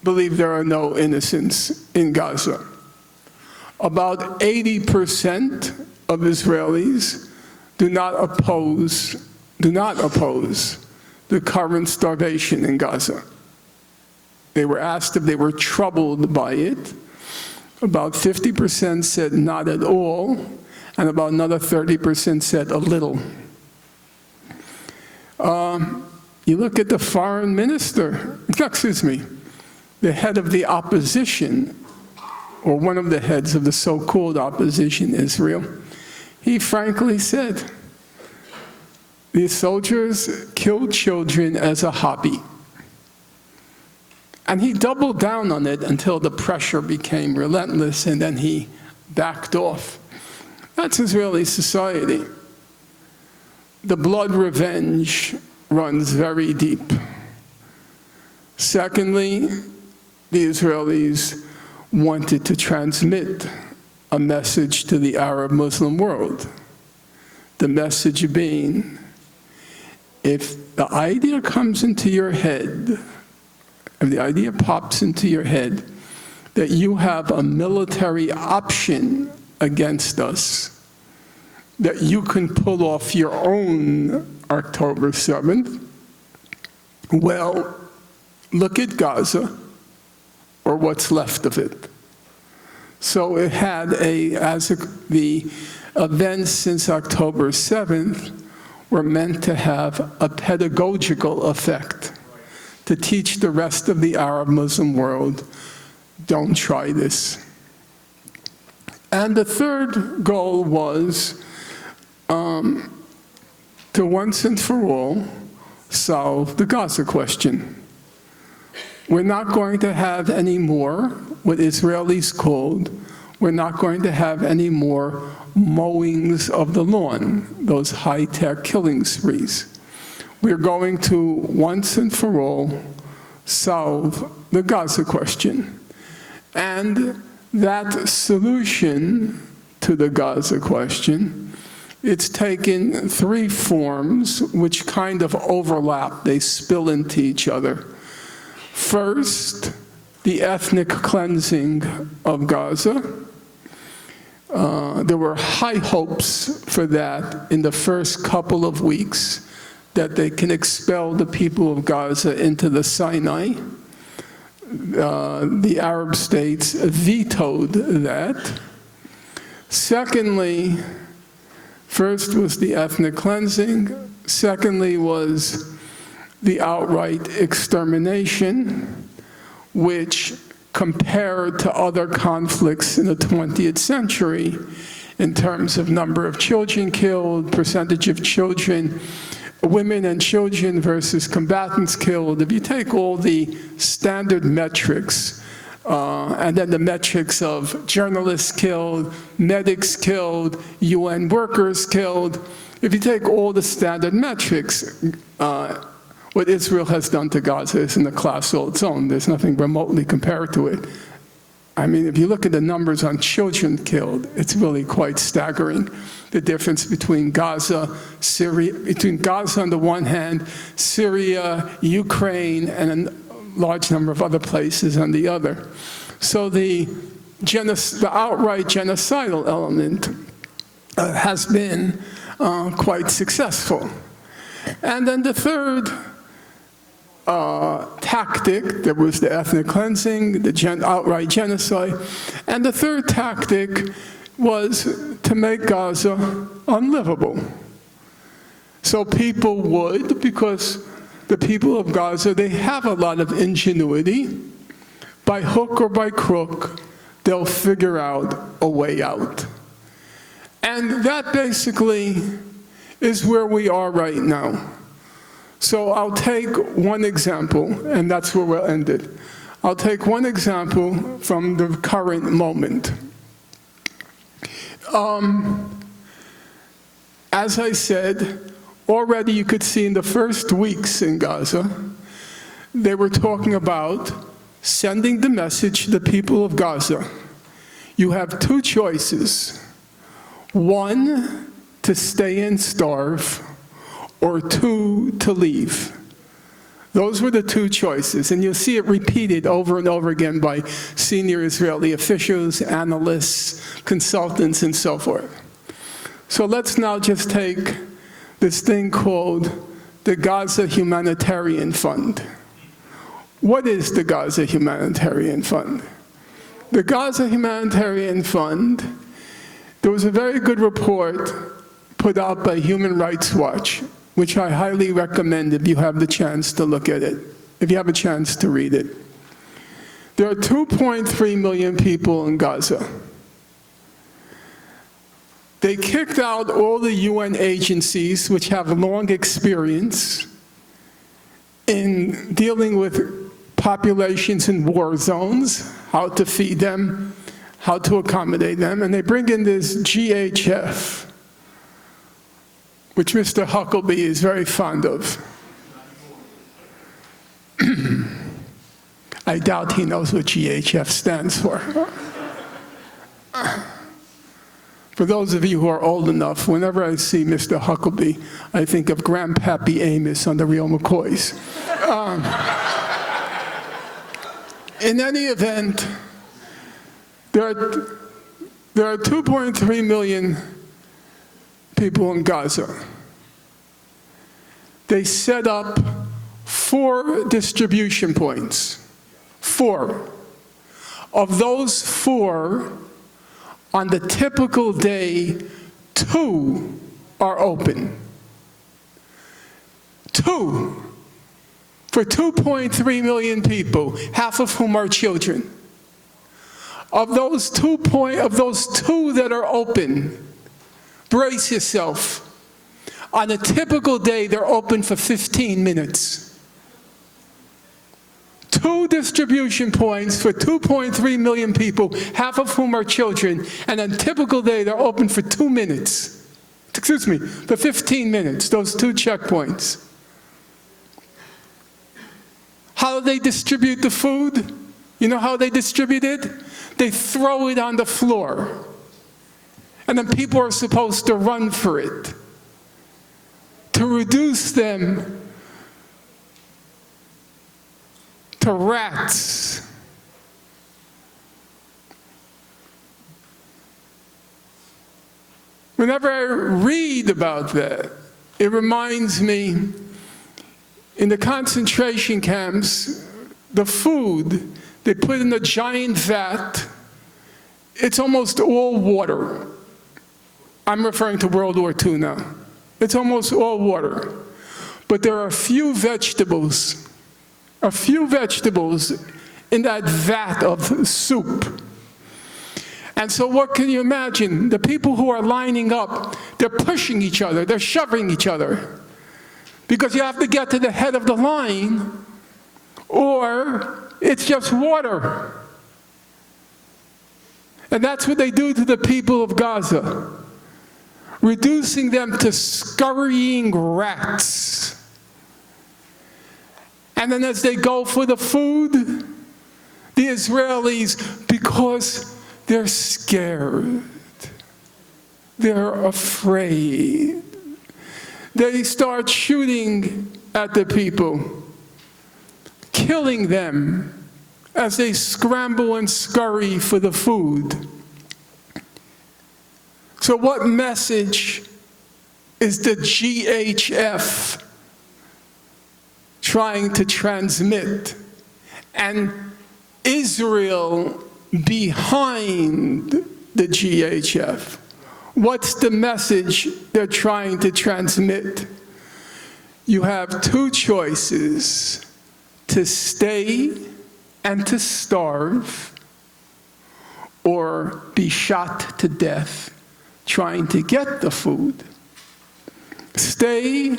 believe there are no innocents in Gaza. About 80% of Israelis do not oppose the current starvation in Gaza. They were asked if they were troubled by it. About 50% said not at all, and about another 30% said a little. You look at the foreign minister, the head of the opposition, or one of the heads of the so-called opposition, Israel. He frankly said, the soldiers killed children as a hobby. And he doubled down on it until the pressure became relentless, and then he backed off. That's Israeli society. The blood revenge runs very deep. Secondly, the Israelis wanted to transmit a message to the Arab Muslim world. The message being, if the idea comes into your head, if the idea pops into your head that you have a military option against us, that you can pull off your own October 7th, well, look at Gaza, or what's left of it. So it had the events since October 7th were meant to have a pedagogical effect, to teach the rest of the Arab Muslim world, don't try this. And the third goal was to once and for all solve the Gaza question. We're not going to have any more, what Israelis called, we're not going to have any more mowings of the lawn, those high-tech killing sprees. We're going to, once and for all, solve the Gaza question. And that solution to the Gaza question it's taken three forms which kind of overlap. They spill into each other. First, the ethnic cleansing of Gaza. There were high hopes for that in the first couple of weeks, that they can expel the people of Gaza into the Sinai. The Arab states vetoed that. Secondly, first was the ethnic cleansing. Secondly was the outright extermination, which compared to other conflicts in the 20th century in terms of number of children killed, percentage of children, women and children versus combatants killed. If you take all the standard metrics, and then the metrics of journalists killed, medics killed, UN workers killed, if you take all the standard metrics, what Israel has done to Gaza is in a class all its own. There's nothing remotely compared to it. I mean, if you look at the numbers on children killed, it's really quite staggering. The difference between Gaza, Syria, between Gaza on the one hand, Syria, Ukraine, and a large number of other places on the other. So the outright genocidal element has been quite successful. And then the third tactic, there was the ethnic cleansing, the outright genocide, and the third tactic was to make Gaza unlivable. So people would, because the people of Gaza, they have a lot of ingenuity, by hook or by crook, they'll figure out a way out. And that basically is where we are right now. So I'll take one example, and that's where we'll end it. I'll take one example from the current moment. As I said, already you could see in the first weeks in Gaza, they were talking about sending the message to the people of Gaza. You have two choices. One, to stay and starve, or two, to leave. Those were the two choices, and you'll see it repeated over and over again by senior Israeli officials, analysts, consultants, and so forth. So let's now just take this thing called the Gaza Humanitarian Fund. What is the Gaza Humanitarian Fund? The Gaza Humanitarian Fund, there was a very good report put out by Human Rights Watch, which I highly recommend if you have the chance to look at it, if you have a chance to read it. There are 2.3 million people in Gaza. They kicked out all the UN agencies which have long experience in dealing with populations in war zones, how to feed them, how to accommodate them, and they bring in this GHF, which Mr. Huckabee is very fond of. I doubt he knows what GHF stands for. For those of you who are old enough, whenever I see Mr. Huckabee, I think of Grandpappy Amos on the Real McCoys. In any event, there are 2.3 million people in Gaza. They set up 4 distribution points. 4. Of those 4, on the typical day, 2 are open. 2 for 2.3 million people, half of whom are children. Of those 2 that are open, brace yourself. On a typical day, they're open for 15 minutes. 2 distribution points for 2.3 million people, half of whom are children, and on a typical day, they're open for 2 minutes. Excuse me, for 15 minutes, those 2 checkpoints. How do they distribute the food? You know how they distribute it? They throw it on the floor. And then people are supposed to run for it, to reduce them to rats. Whenever I read about that, it reminds me, in the concentration camps, the food they put in a giant vat, it's almost all water. I'm referring to World War II now. It's almost all water. But there are a few vegetables in that vat of soup. And so what can you imagine? The people who are lining up, they're pushing each other, they're shoving each other. Because you have to get to the head of the line, or it's just water. And that's what they do to the people of Gaza, reducing them to scurrying rats. And then as they go for the food, the Israelis, because they're scared, they're afraid, they start shooting at the people, killing them as they scramble and scurry for the food. So what message is the GHF trying to transmit? And Israel behind the GHF. What's the message they're trying to transmit? You have two choices: to stay and to starve, or be shot to death trying to get the food. Stay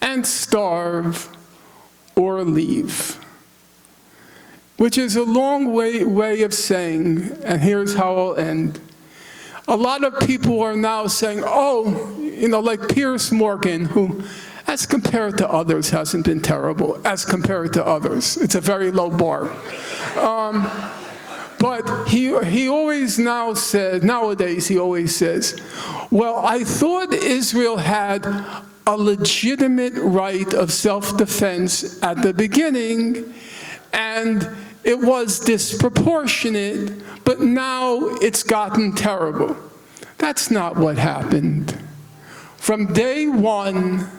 and starve or leave. Which is a long way of saying, and here's how I'll end. A lot of people are now saying, oh, like Piers Morgan, who, as compared to others, hasn't been terrible, as compared to others. It's a very low bar. But he always nowadays he always says, well, I thought Israel had a legitimate right of self-defense at the beginning, and it was disproportionate, but now it's gotten terrible. That's not what happened. From day one,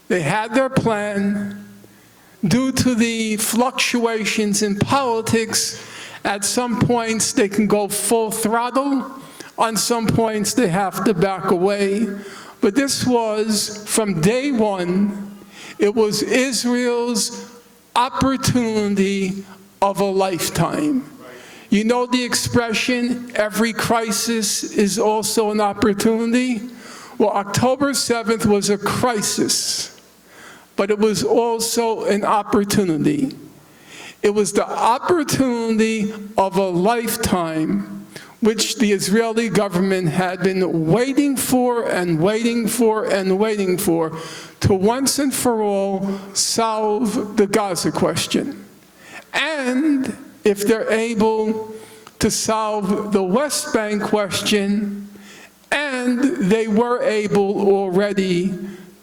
they had their plan. Due to the fluctuations in politics, at some points they can go full throttle. On some points they have to back away. But this was, from day one, it was Israel's opportunity of a lifetime. You know the expression, every crisis is also an opportunity? Well, October 7th was a crisis, but it was also an opportunity. It was the opportunity of a lifetime, which the Israeli government had been waiting for and waiting for and waiting for, to once and for all solve the Gaza question. And if they're able to solve the West Bank question, and they were able already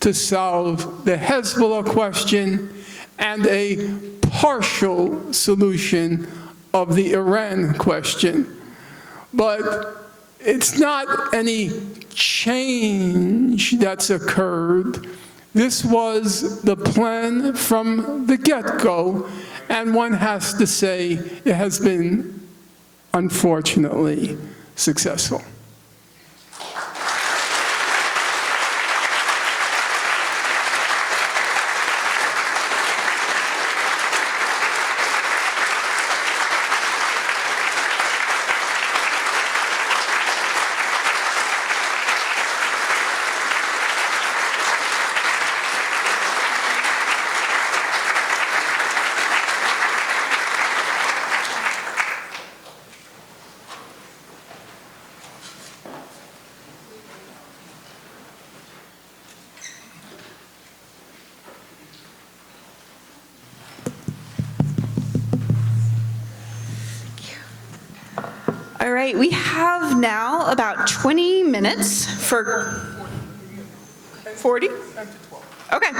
to solve the Hezbollah question and a partial solution of the Iran question. But it's not any change that's occurred. This was the plan from the get-go, and one has to say it has been, unfortunately, successful. right, we have now about 20 minutes for 40? Okay.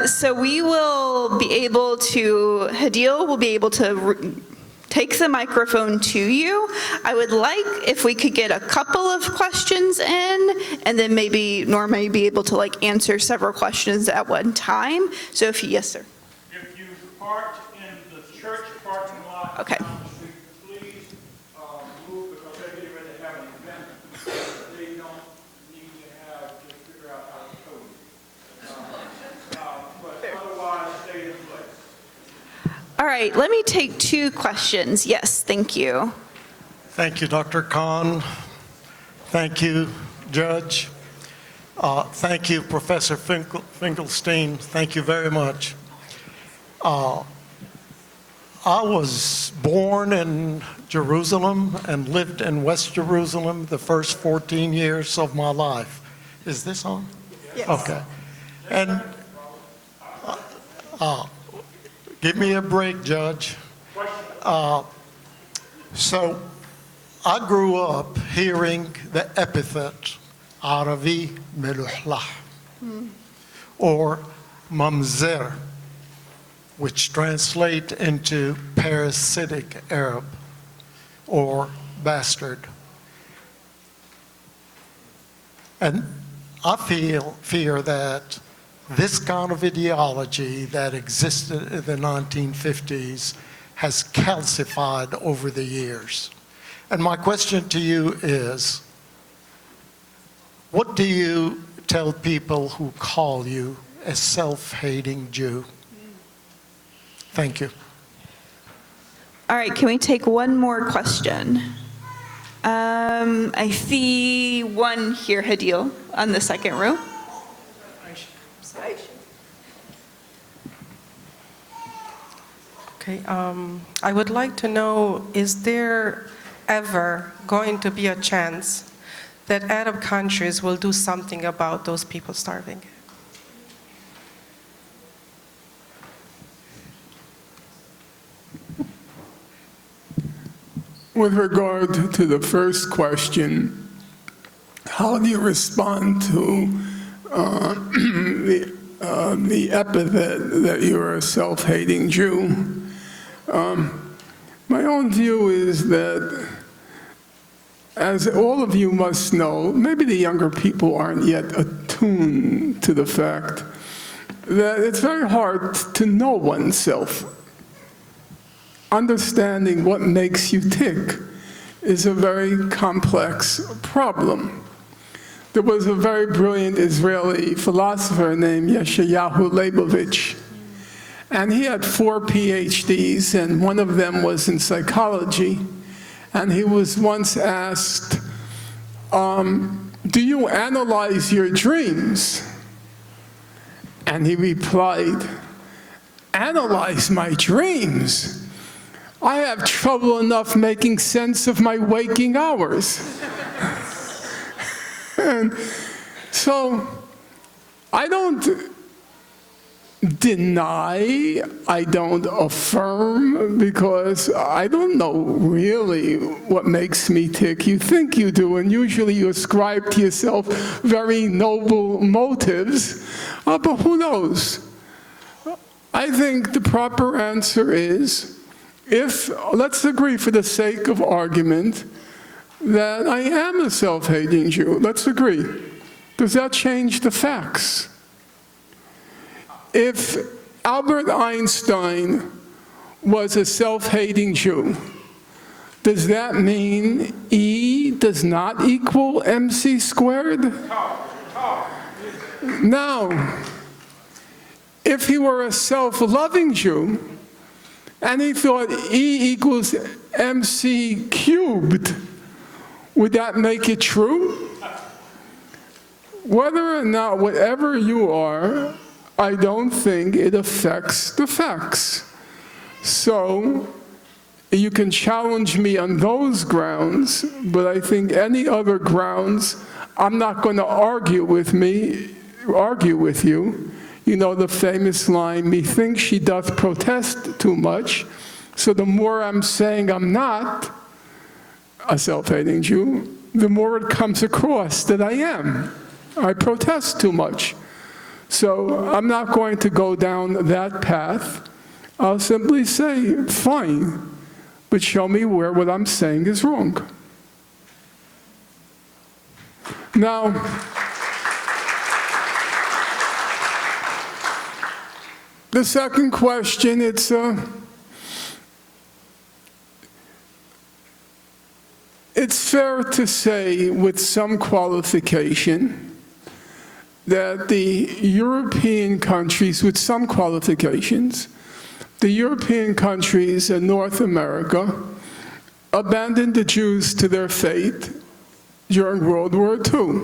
So we will be able to, Hadil will be able to take the microphone to you. I would like if we could get a couple of questions in, and then maybe Norm may be able to answer several questions at one time. So if you, yes, sir. If you parked in the church parking lot Okay. down the street, please move because they're getting ready to have an event. They don't need to figure out how to code. But otherwise, stay in place. All right, let me take two questions. Yes, thank you. Thank you, Dr. Khan. Thank you, Judge. Thank you, Professor Finkelstein. Thank you very much. I was born in Jerusalem and lived in West Jerusalem the first 14 years of my life. Is this on? Yes. Okay. And give me a break, Judge. So I grew up hearing the epithet Aravi Meluhlah, or Mamzer, which translate into parasitic Arab or bastard. And I fear that this kind of ideology that existed in the 1950s has calcified over the years. And my question to you is, what do you tell people who call you a self-hating Jew? Thank you. All right, can we take one more question? I see one here, Hadil, on the second row. Okay, I would like to know, is there ever going to be a chance that Arab countries will do something about those people starving? With regard to the first question, how do you respond to the epithet that you're a self-hating Jew? My own view is that, as all of you must know, maybe the younger people aren't yet attuned to the fact that it's very hard to know oneself. Understanding what makes you tick is a very complex problem. There was a very brilliant Israeli philosopher named Yeshayahu Leibovich, and he had 4 PhDs, and one of them was in psychology. And he was once asked, do you analyze your dreams? And he replied, analyze my dreams? I have trouble enough making sense of my waking hours. And so I don't deny, I don't affirm, because I don't know really what makes me tick. You think you do, and usually you ascribe to yourself very noble motives, but who knows? I think the proper answer is, let's agree for the sake of argument that I am a self-hating Jew. Let's agree. Does that change the facts? If Albert Einstein was a self-hating Jew, does that mean E does not equal MC squared? Now, if he were a self-loving Jew, and he thought E equals MC cubed, would that make it true? Whether or not, whatever you are, I don't think it affects the facts. So you can challenge me on those grounds, but I think any other grounds, I'm not going to argue with you. You know the famous line, methinks she doth protest too much. So the more I'm saying I'm not, a self-hating Jew, the more it comes across that I am. I protest too much. So I'm not going to go down that path. I'll simply say, fine, but show me where what I'm saying is wrong. Now, the second question, it's fair to say with some qualification that the European countries, with some qualifications, the European countries in North America abandoned the Jews to their fate during World War II.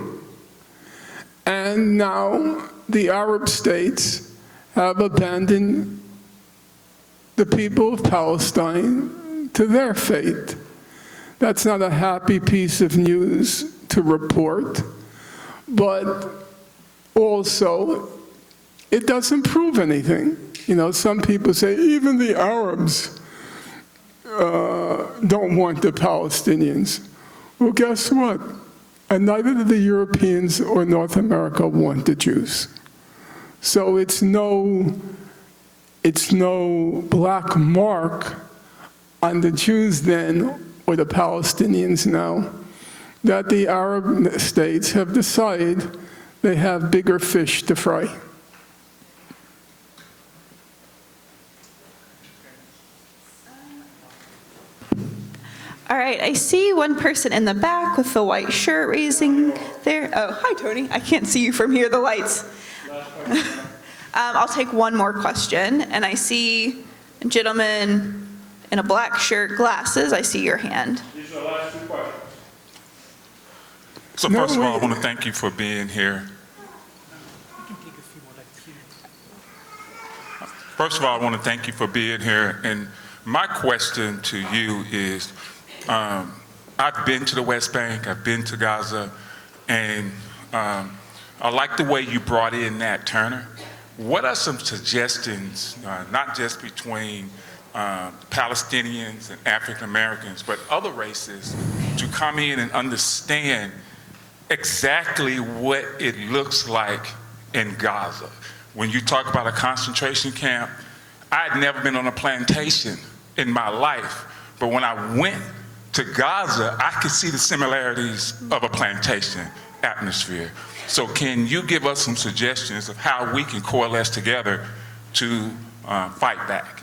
And now the Arab states have abandoned the people of Palestine to their fate. That's not a happy piece of news to report, but also it doesn't prove anything. You know, some people say even the Arabs don't want the Palestinians. Well, guess what? And neither do the Europeans or North America want the Jews. So it's no black mark on the Jews then, or the Palestinians now, that the Arab states have decided they have bigger fish to fry. All right, I see one person in the back with the white shirt raising there. Oh, hi, Tony. I can't see you from here, the lights. I'll take one more question, and I see a gentleman in a black shirt, glasses. I see your hand. These are the last two questions. So first of all, I want to thank you for being here. First of all, I want to thank you for being here. And my question to you is, I've been to the West Bank, I've been to Gaza, and I like the way you brought in Nat Turner. What are some suggestions, not just between Palestinians and African Americans, but other races, to come in and understand exactly what it looks like in Gaza? When you talk about a concentration camp, I'd never been on a plantation in my life, but when I went to Gaza, I could see the similarities of a plantation atmosphere. So can you give us some suggestions of how we can coalesce together to fight back?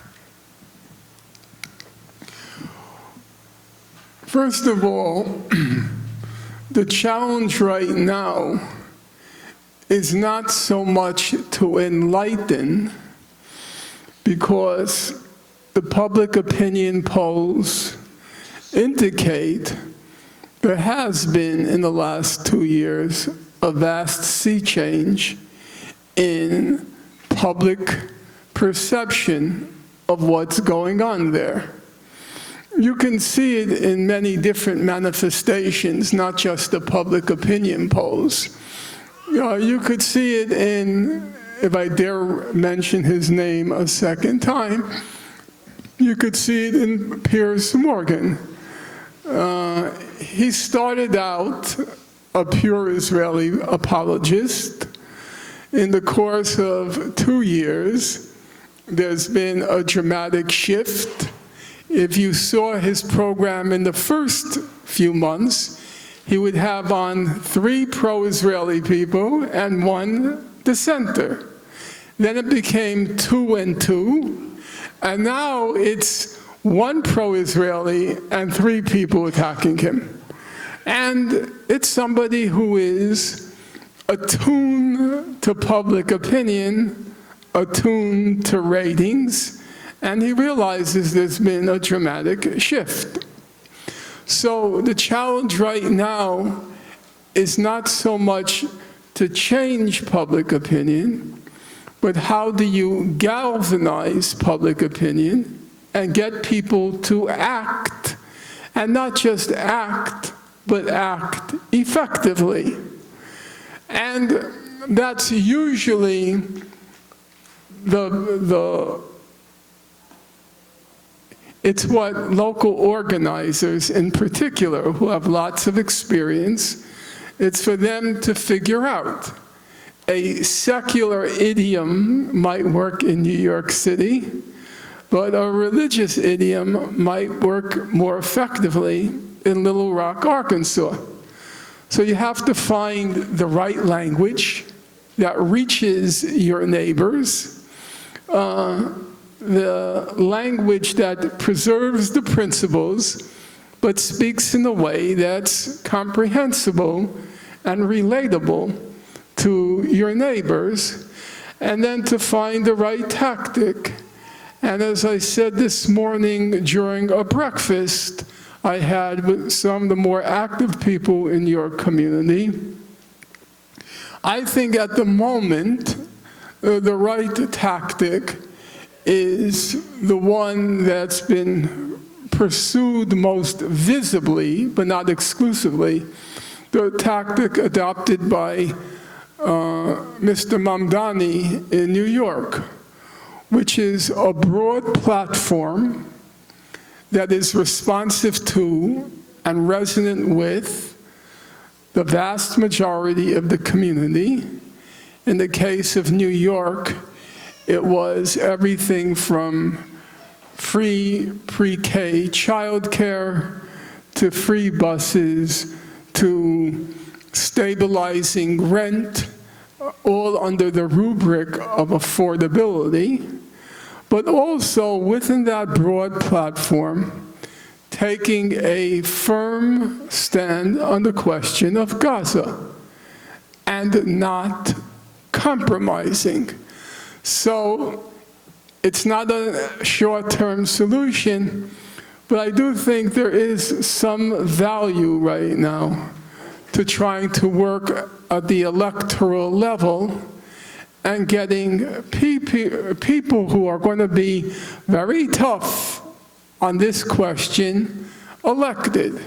First of all, the challenge right now is not so much to enlighten, because the public opinion polls indicate there has been, in the last 2 years, a vast sea change in public perception of what's going on there. You can see it in many different manifestations, not just the public opinion polls. You could see it in, if I dare mention his name a second time, you could see it in Piers Morgan. He started out a pure Israeli apologist. In the course of 2 years, there's been a dramatic shift. If you saw his program in the first few months, he would have on 3 pro-Israeli people and 1 dissenter. Then it became 2 and 2, and now it's 1 pro-Israeli and 3 people attacking him. And it's somebody who is attuned to public opinion, attuned to ratings, and he realizes there's been a dramatic shift. So the challenge right now is not so much to change public opinion, but how do you galvanize public opinion and get people to act, and not just act, but act effectively. And that's usually It's what local organizers in particular, who have lots of experience, it's for them to figure out. A secular idiom might work in New York City, but a religious idiom might work more effectively in Little Rock, Arkansas. So you have to find the right language that reaches your neighbors, the language that preserves the principles, but speaks in a way that's comprehensible and relatable to your neighbors, and then to find the right tactic. And as I said this morning during a breakfast I had with some of the more active people in your community, I think at the moment the right tactic is the one that's been pursued most visibly, but not exclusively, the tactic adopted by Mr. Mamdani in New York, which is a broad platform that is responsive to and resonant with the vast majority of the community. In the case of New York, it was everything from free pre-K childcare to free buses to stabilizing rent, all under the rubric of affordability, but also within that broad platform, taking a firm stand on the question of Gaza and not compromising. So it's not a short-term solution, but I do think there is some value right now to trying to work at the electoral level and getting people who are going to be very tough on this question elected.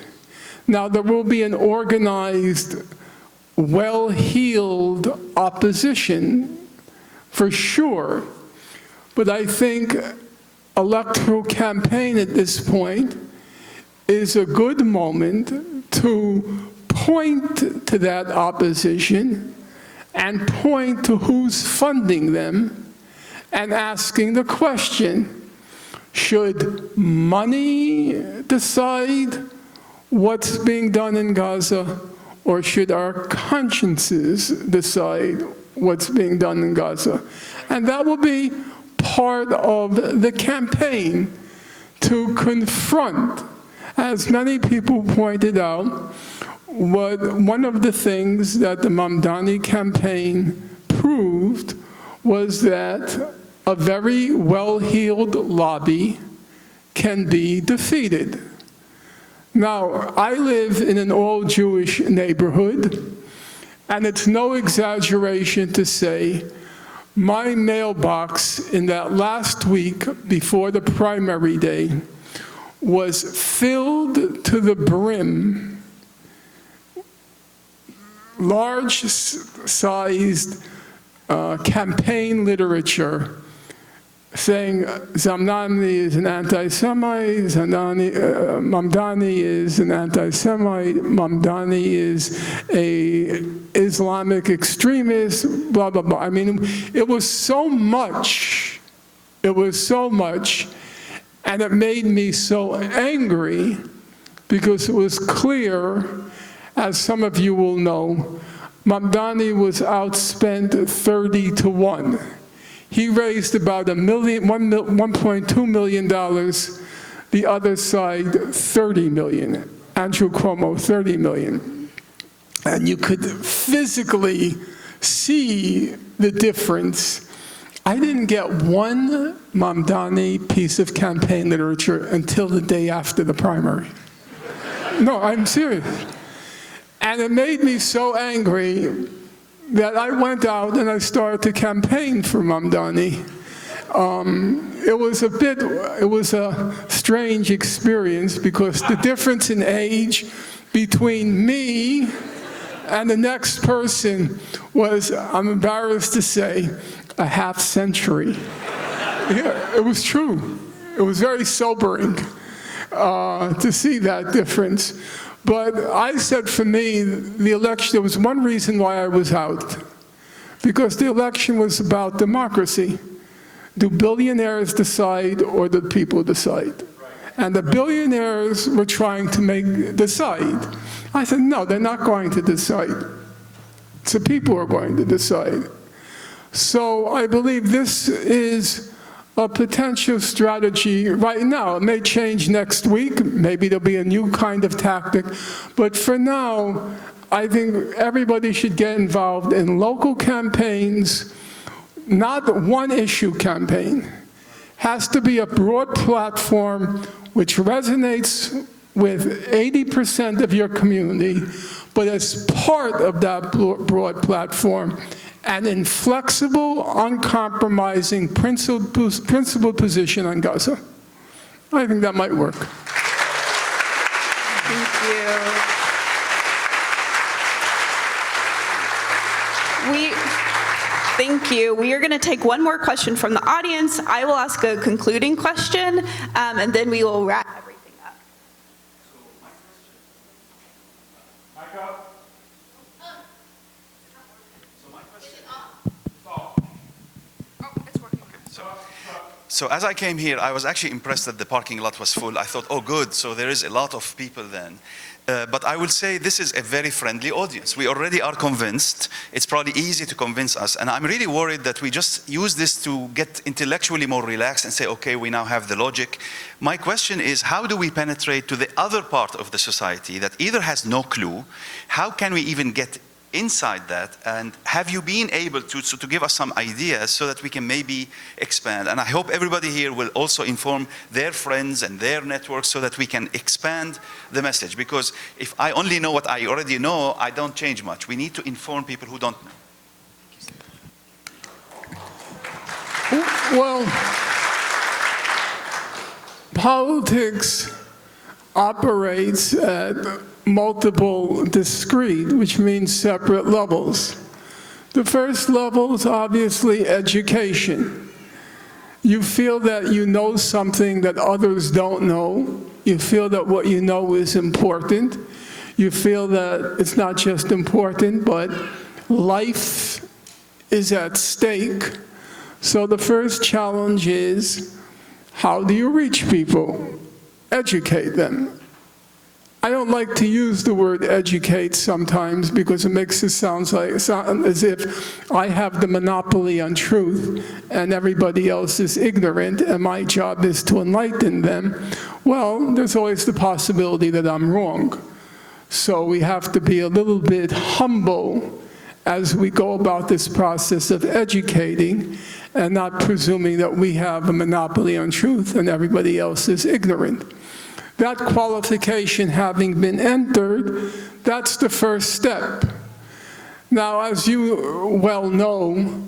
Now, there will be an organized, well-heeled opposition, for sure, but I think electoral campaign at this point is a good moment to point to that opposition and point to who's funding them and asking the question, should money decide what's being done in Gaza, or should our consciences decide what's being done in Gaza? And that will be part of the campaign to confront, as many people pointed out, one of the things that the Mamdani campaign proved was that a very well-heeled lobby can be defeated. Now, I live in an all-Jewish neighborhood, and it's no exaggeration to say my mailbox in that last week before the primary day was filled to the brim, large-sized campaign literature saying Zamnani is an anti-Semite, Mamdani is an anti-Semite, Mamdani is an Islamic extremist, blah, blah, blah. I mean, it was so much, and it made me so angry because it was clear, as some of you will know, Mamdani was outspent 30-1. He raised about $1.2 million, the other side $30 million. Andrew Cuomo, $30 million. And you could physically see the difference. I didn't get one Mamdani piece of campaign literature until the day after the primary. No, I'm serious. And it made me so angry that I went out and I started to campaign for Mamdani. It was a strange experience because the difference in age between me and the next person was, I'm embarrassed to say, a half century. Yeah, it was true. It was very sobering to see that difference. But I said for me, the election, there was one reason why I was out. Because the election was about democracy. Do billionaires decide or do people decide? And the billionaires were trying to decide. I said, no, they're not going to decide. It's the people who are going to decide. So I believe this is a potential strategy right now. It may change next week. Maybe there'll be a new kind of tactic. But for now, I think everybody should get involved in local campaigns, not one issue campaign. Has to be a broad platform which resonates with 80% of your community, but as part of that broad platform, an inflexible, uncompromising, principled position on Gaza. I think that might work. Thank you. Thank you. We are going to take one more question from the audience. I will ask a concluding question, and then we will wrap everything up. So as I came here, I was actually impressed that the parking lot was full. I thought, oh good, so there is a lot of people then. But I will say this is a very friendly audience. We already are convinced. It's probably easy to convince us. And I'm really worried that we just use this to get intellectually more relaxed and say, okay, we now have the logic. My question is, how do we penetrate to the other part of the society that either has no clue? How can we even get inside that? And have you been able to give us some ideas so that we can maybe expand? And I hope everybody here will also inform their friends and their networks so that we can expand the message. Because if I only know what I already know, I don't change much. We need to inform people who don't know. Well, politics operates at multiple discrete, which means separate levels. The first level is obviously education. You feel that you know something that others don't know. You feel that what you know is important. You feel that it's not just important, but life is at stake. So the first challenge is, how do you reach people? Educate them. I don't like to use the word educate sometimes because it makes it sound as if I have the monopoly on truth and everybody else is ignorant and my job is to enlighten them. Well, there's always the possibility that I'm wrong. So we have to be a little bit humble as we go about this process of educating and not presuming that we have a monopoly on truth and everybody else is ignorant. That qualification having been entered, that's the first step. Now, as you well know,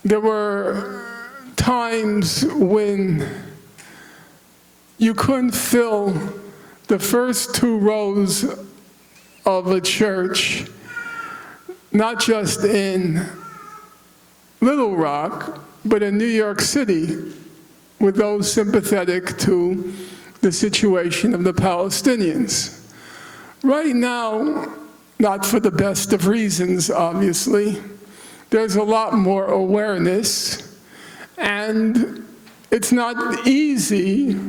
there were times when you couldn't fill the first 2 rows of a church, not just in Little Rock, but in New York City, with those sympathetic to the situation of the Palestinians. Right now, not for the best of reasons, obviously, there's a lot more awareness, and it's not easy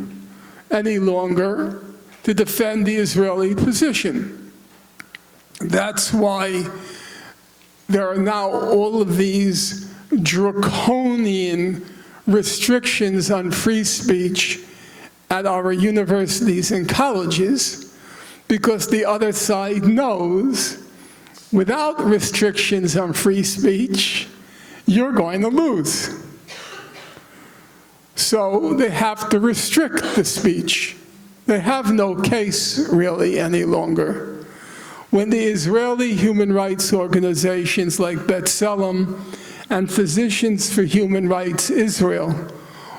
any longer to defend the Israeli position. That's why there are now all of these draconian restrictions on free speech at our universities and colleges, because the other side knows without restrictions on free speech, you're going to lose. So they have to restrict the speech. They have no case really any longer. When the Israeli human rights organizations like B'Tselem and Physicians for Human Rights Israel,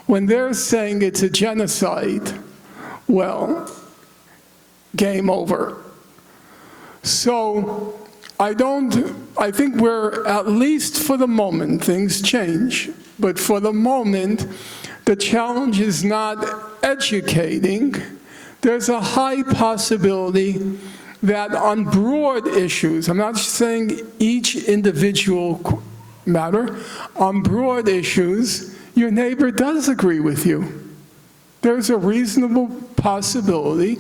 when they're saying it's a genocide, well, game over. So I think we're, at least for the moment, things change, but for the moment, the challenge is not educating. There's a high possibility that on broad issues, I'm not saying each individual matter, on broad issues, your neighbor does agree with you. There's a reasonable possibility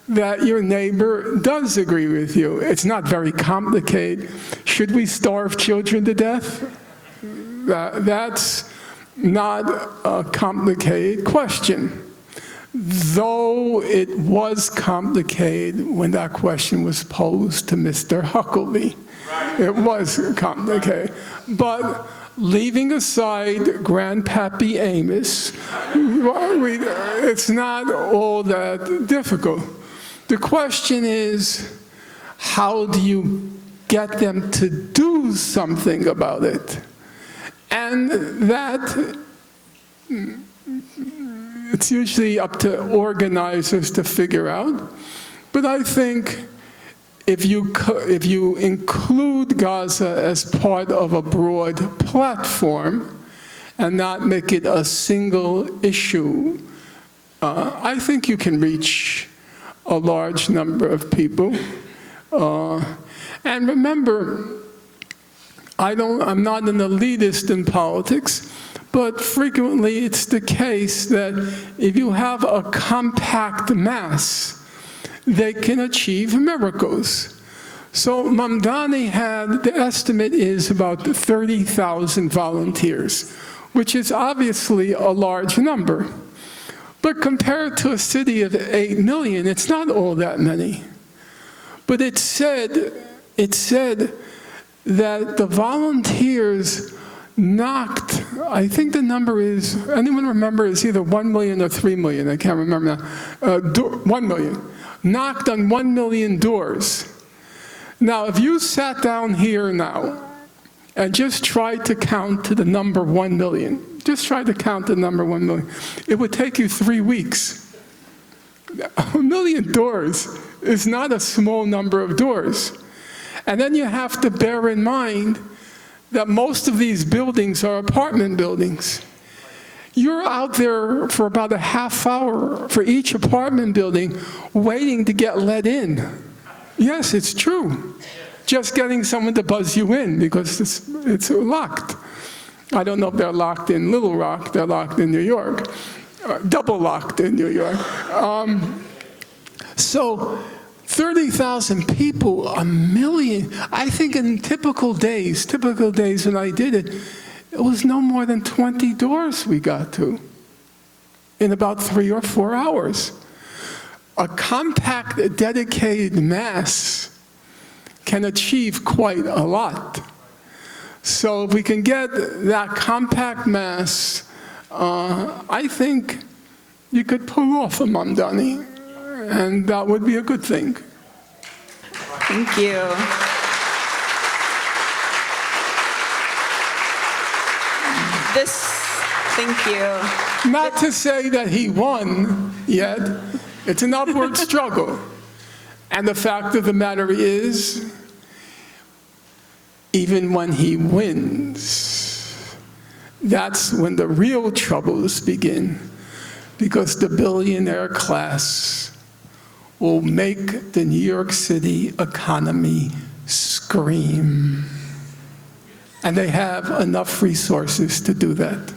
that your neighbor does agree with you. It's not very complicated. Should we starve children to death? That's not a complicated question. Though it was complicated when that question was posed to Mr. Huckabee. It was complicated. But leaving aside Grandpappy Amos, it's not all that difficult. The question is, how do you get them to do something about it? And that, it's usually up to organizers to figure out. But I think if you include Gaza as part of a broad platform and not make it a single issue, I think you can reach a large number of people. And remember, I'm not an elitist in politics, but frequently it's the case that if you have a compact mass, they can achieve miracles. So Mamdani had, the estimate is about 30,000 volunteers, which is obviously a large number. But compared to a city of 8 million, it's not all that many. But it said that the volunteers knocked, I think the number is, anyone remember, it's either 1 million or 3 million, I can't remember now, 1 million, knocked on 1 million doors. Now, if you sat down here now and just tried to count to the number 1 million, just try to count the number 1 million, it would take you 3 weeks. 1 million doors is not a small number of doors. And then you have to bear in mind that most of these buildings are apartment buildings. You're out there for about a half hour for each apartment building waiting to get let in. Yes, it's true. Just getting someone to buzz you in because it's locked. I don't know if they're locked in Little Rock, they're locked in New York. Double locked in New York. So 30,000 people, 1 million. I think in typical days when I did it, it was no more than 20 doors we got to in about 3 or 4 hours. A compact, dedicated mass can achieve quite a lot. So if we can get that compact mass, I think you could pull off a Mamdani, and that would be a good thing. Thank you. Thank you. Not to say that he won yet. It's an upward struggle. And the fact of the matter is, even when he wins, that's when the real troubles begin, because the billionaire class will make the New York City economy scream. And they have enough resources to do that.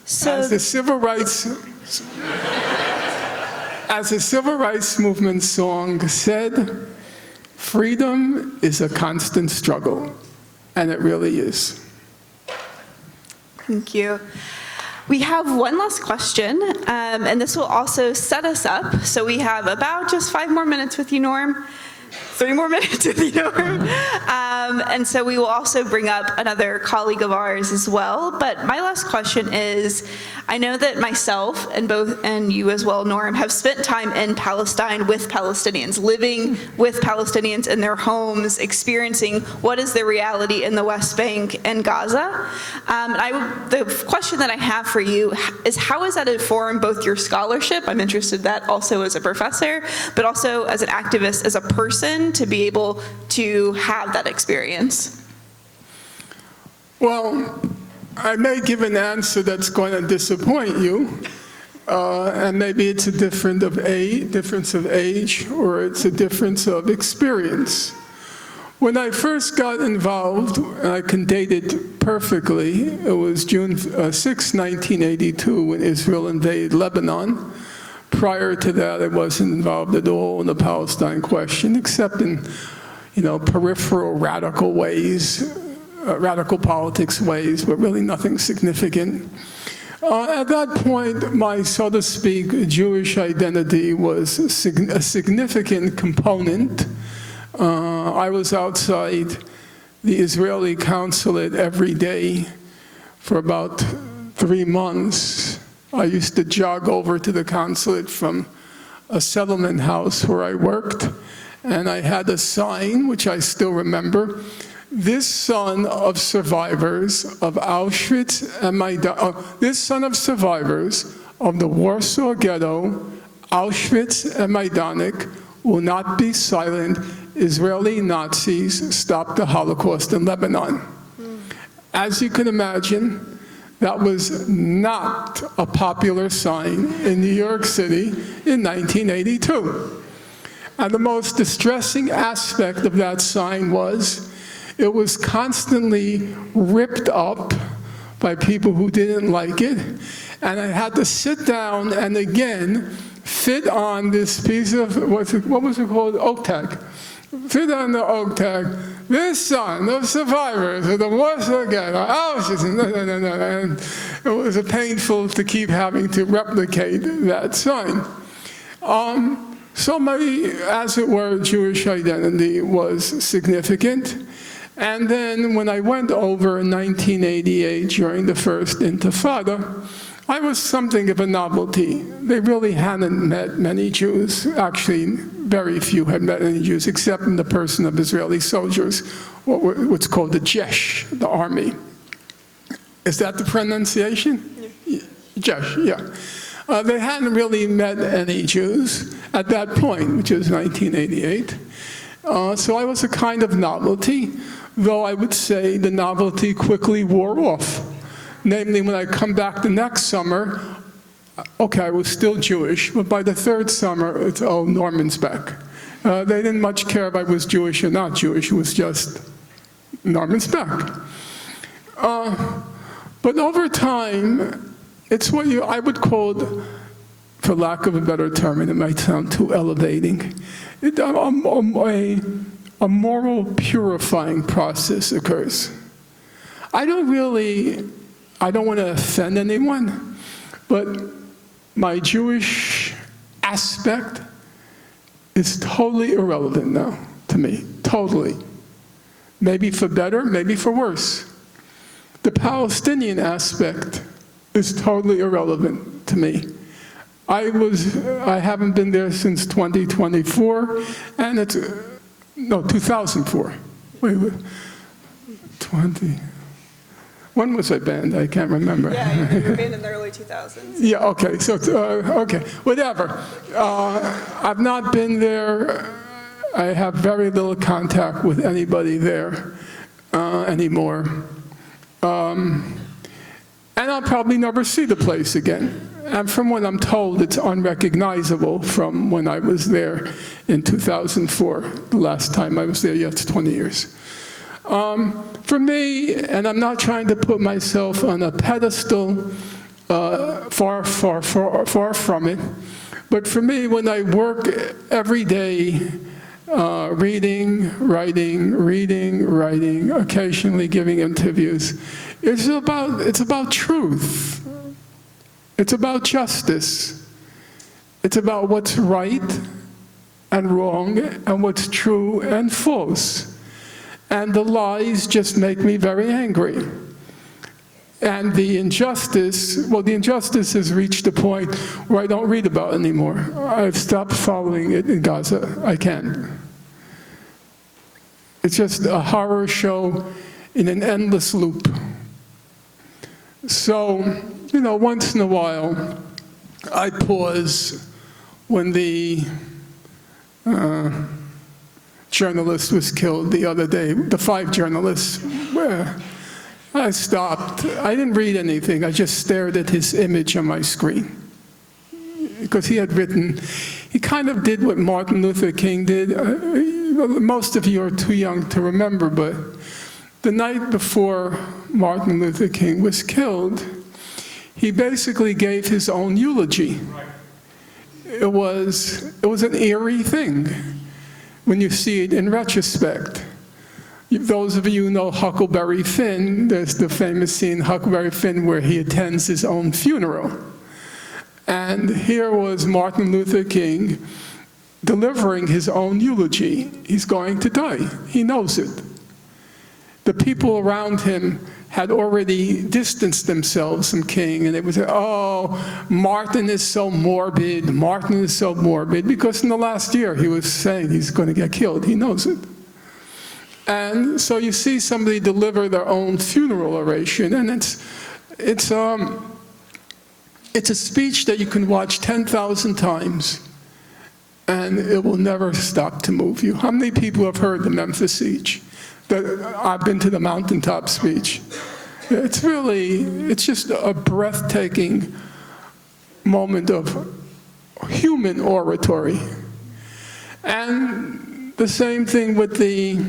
So, As the civil rights movement song said, freedom is a constant struggle, and it really is. thank you. We have one last question, and this will also set us up. So we have about just 5 more minutes with you, Norm. 3 more minutes with you, Norm. And so we will also bring up another colleague of ours as well. But my last question is, I know that myself and you as well, Norm, have spent time in Palestine with Palestinians, living with Palestinians in their homes, experiencing what is the reality in the West Bank and Gaza. The question that I have for you is, how has that informed both your scholarship? I'm interested in that also as a professor, but also as an activist, as a person, to be able to have that experience. Well, I may give an answer that's going to disappoint you, and maybe it's a difference of age, or it's a difference of experience. When I first got involved, and I can date it perfectly, it was June 6, 1982, when Israel invaded Lebanon. Prior to that, I wasn't involved at all in the Palestine question, except in, peripheral radical ways, radical politics ways, but really nothing significant. At that point, my, so to speak, Jewish identity was a significant component. I was outside the Israeli consulate every day for about 3 months. I used to jog over to the consulate from a settlement house where I worked, and I had a sign, which I still remember: "This son of survivors of Auschwitz and this son of survivors of the Warsaw Ghetto, Auschwitz and Majdanek will not be silent. Israeli Nazis stop the Holocaust in Lebanon." As you can imagine, that was not a popular sign in New York City in 1982. And the most distressing aspect of that sign was it was constantly ripped up by people who didn't like it, and I had to sit down and again fit on this piece of, what was it called? Oak tag. Fit on the oak tag, "This son of survivors of the Warsaw Ghetto, Auschwitz," and it was painful to keep having to replicate that sign. So my, as it were, Jewish identity was significant. And then when I went over in 1988 during the first Intifada, I was something of a novelty. They really hadn't met many Jews. Actually, very few had met any Jews, except in the person of Israeli soldiers, what's called the Jesh, the army. Is that the pronunciation? Yeah. Jesh, yeah. They hadn't really met any Jews at that point, which is 1988. So I was a kind of novelty, though I would say the novelty quickly wore off. Namely, when I come back the next summer, okay, I was still Jewish, but by the third summer, it's, oh, Norman's back. They didn't much care if I was Jewish or not Jewish. It was just, Norman's back. But over time, it's what I would call, for lack of a better term, and it might sound too elevating, a moral purifying process occurs. I don't want to offend anyone, but my Jewish aspect is totally irrelevant now to me, totally. Maybe for better, maybe for worse. The Palestinian aspect is totally irrelevant to me. I haven't been there since 2024, and it's, no, 2004. Wait, 20. When was I banned? I can't remember. Yeah, you were banned in the early 2000s. Yeah, okay, so, okay, whatever. I've not been there. I have very little contact with anybody there anymore. And I'll probably never see the place again. And from what I'm told, it's unrecognizable from when I was there in 2004, the last time I was there. Yeah, it's 20 years. For me, and I'm not trying to put myself on a pedestal, far from it, but for me, when I work every day, reading, writing, occasionally giving interviews, it's about truth. It's about justice. It's about what's right and wrong and what's true and false. And the lies just make me very angry. And the injustice, well, the injustice has reached a point where I don't read about it anymore. I've stopped following it in Gaza. I can't. It's just a horror show in an endless loop. So, you know, once in a while, I pause when the journalist was killed the other day, the 5 journalists, I stopped. I didn't read anything. I just stared at his image on my screen. Because he had written, he kind of did what Martin Luther King did. Most of you are too young to remember, but the night before Martin Luther King was killed, he basically gave his own eulogy. It was an eerie thing when you see it in retrospect. Those of you who know Huckleberry Finn, there's the famous scene, Huckleberry Finn, where he attends his own funeral. And here was Martin Luther King delivering his own eulogy. He's going to die. He knows it. The people around him had already distanced themselves from King, and they would say, oh, Martin is so morbid, Martin is so morbid, because in the last year he was saying he's going to get killed. He knows it. And so you see somebody deliver their own funeral oration, and it's a speech that you can watch 10,000 times, and it will never stop to move you. How many people have heard the Memphis Siege? I've been to the mountaintop speech. It's just a breathtaking moment of human oratory. And the same thing with the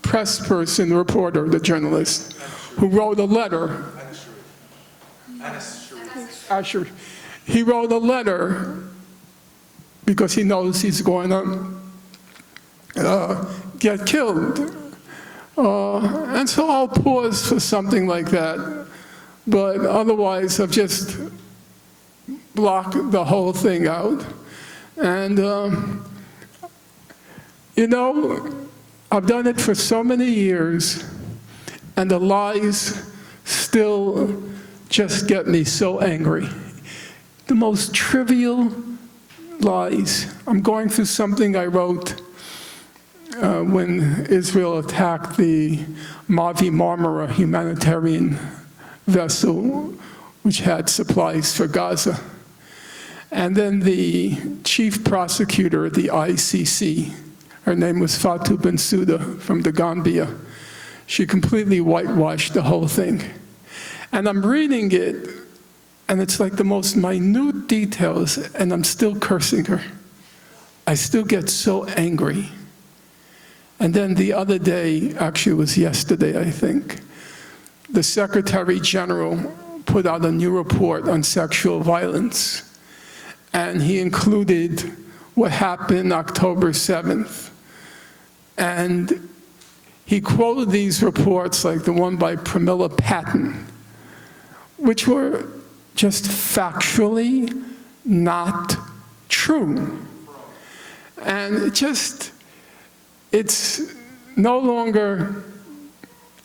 press person, the reporter, the journalist, who wrote a letter. Asher. He wrote a letter because he knows he's going to get killed. And so I'll pause for something like that. But otherwise, I've just blocked the whole thing out. And, you know, I've done it for so many years, and the lies still just get me so angry. The most trivial lies. I'm going through something I wrote when Israel attacked the Mavi Marmara humanitarian vessel, which had supplies for Gaza. And then the chief prosecutor at the ICC, her name was Fatou Bensouda from the Gambia, she completely whitewashed the whole thing. And I'm reading it, and it's like the most minute details, and I'm still cursing her. I still get so angry. And then the other day, actually it was yesterday, I think, the Secretary General put out a new report on sexual violence, and he included what happened October 7th. And he quoted these reports, like the one by Pramila Patten, which were just factually not true. And it's no longer,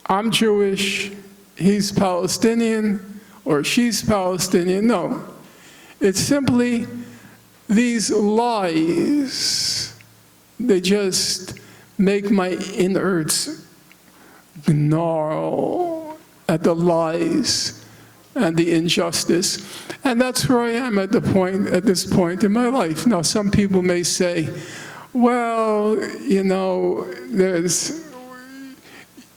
I'm Jewish, he's Palestinian, or she's Palestinian. No. It's simply these lies, they just make my innards gnarl at the lies and the injustice. And that's where I am at this point in my life. Now, some people may say, well, you know,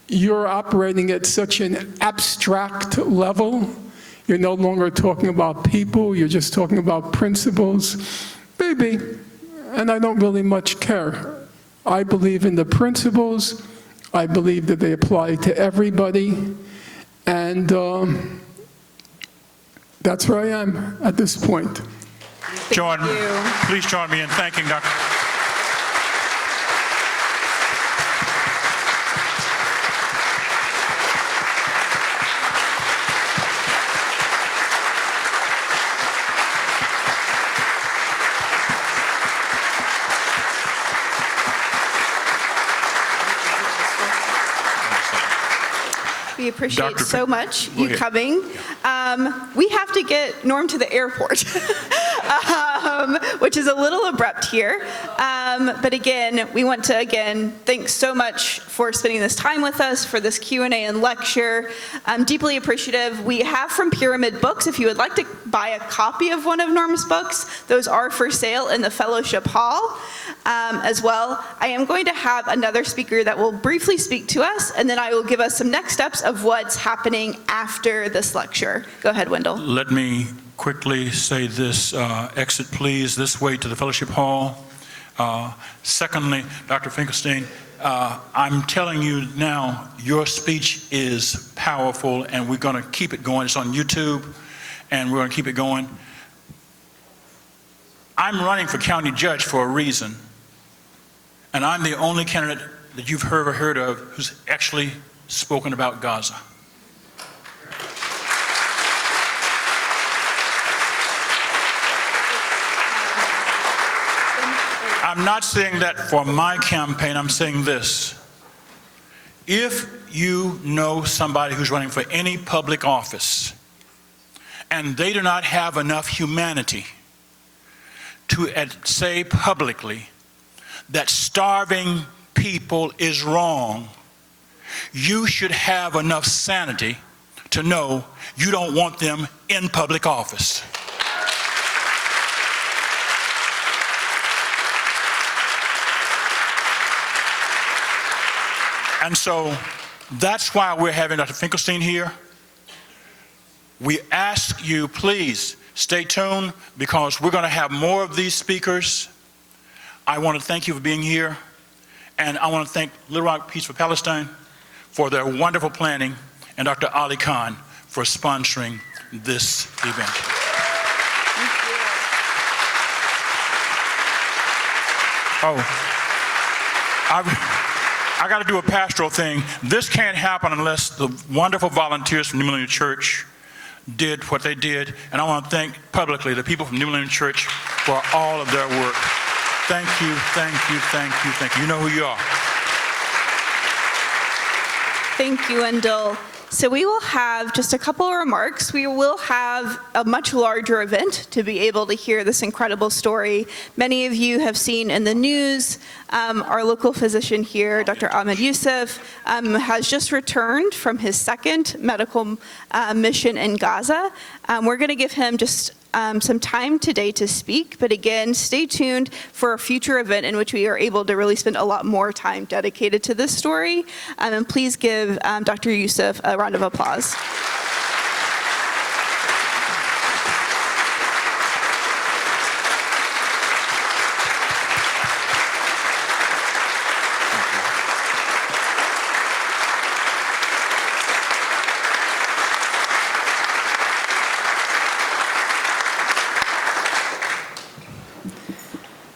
you're operating at such an abstract level. You're no longer talking about people, you're just talking about principles. Maybe, and I don't really much care. I believe in the principles. I believe that they apply to everybody. And that's where I am at this point. Please join me in thanking Dr. We appreciate so much you coming. We have to get Norm to the airport, which is a little abrupt here. But again, we want to, thanks so much for spending this time with us, for this Q&A and lecture. I'm deeply appreciative. We have from Pyramid Books, if you would like to buy a copy of one of Norm's books, those are for sale in the Fellowship Hall. as well. I am going to have another speaker that will briefly speak to us, and then I will give us some next steps of what's happening after this lecture. Go ahead, Wendell. Let me quickly say this, exit please this way to the fellowship hall. Secondly, Dr. Finkelstein, I'm telling you now, your speech is powerful, and we're going to keep it going. It's on YouTube, and we're going to keep it going. I'm running for county judge for a reason, and I'm the only candidate that you've ever heard of who's actually spoken about Gaza. I'm not saying that for my campaign, I'm saying this. If you know somebody who's running for any public office and they do not have enough humanity to say publicly that starving people is wrong, you should have enough sanity to know you don't want them in public office. And so that's why we're having Dr. Finkelstein here. We ask you, please stay tuned, because we're going to have more of these speakers. I want to thank you for being here, and I want to thank Little Rock Peace for Palestine for their wonderful planning, and Dr. Ali Khan for sponsoring this event. I got to do a pastoral thing. This can't happen unless the wonderful volunteers from New Millennium Church did what they did, and I want to thank publicly the people from New Millennium Church for all of their work. Thank you, thank you, thank you, thank you. You know who you are. Thank you, Wendell. So we will have just a couple of remarks. We will have a much larger event to be able to hear this incredible story. Many of you have seen in the news, our local physician here, Dr. Ahmed Youssef, has just returned from his second medical mission in Gaza. We're going to give him just some time today to speak, but again, stay tuned for a future event in which we are able to really spend a lot more time dedicated to this story. And please give Dr. Youssef a round of applause.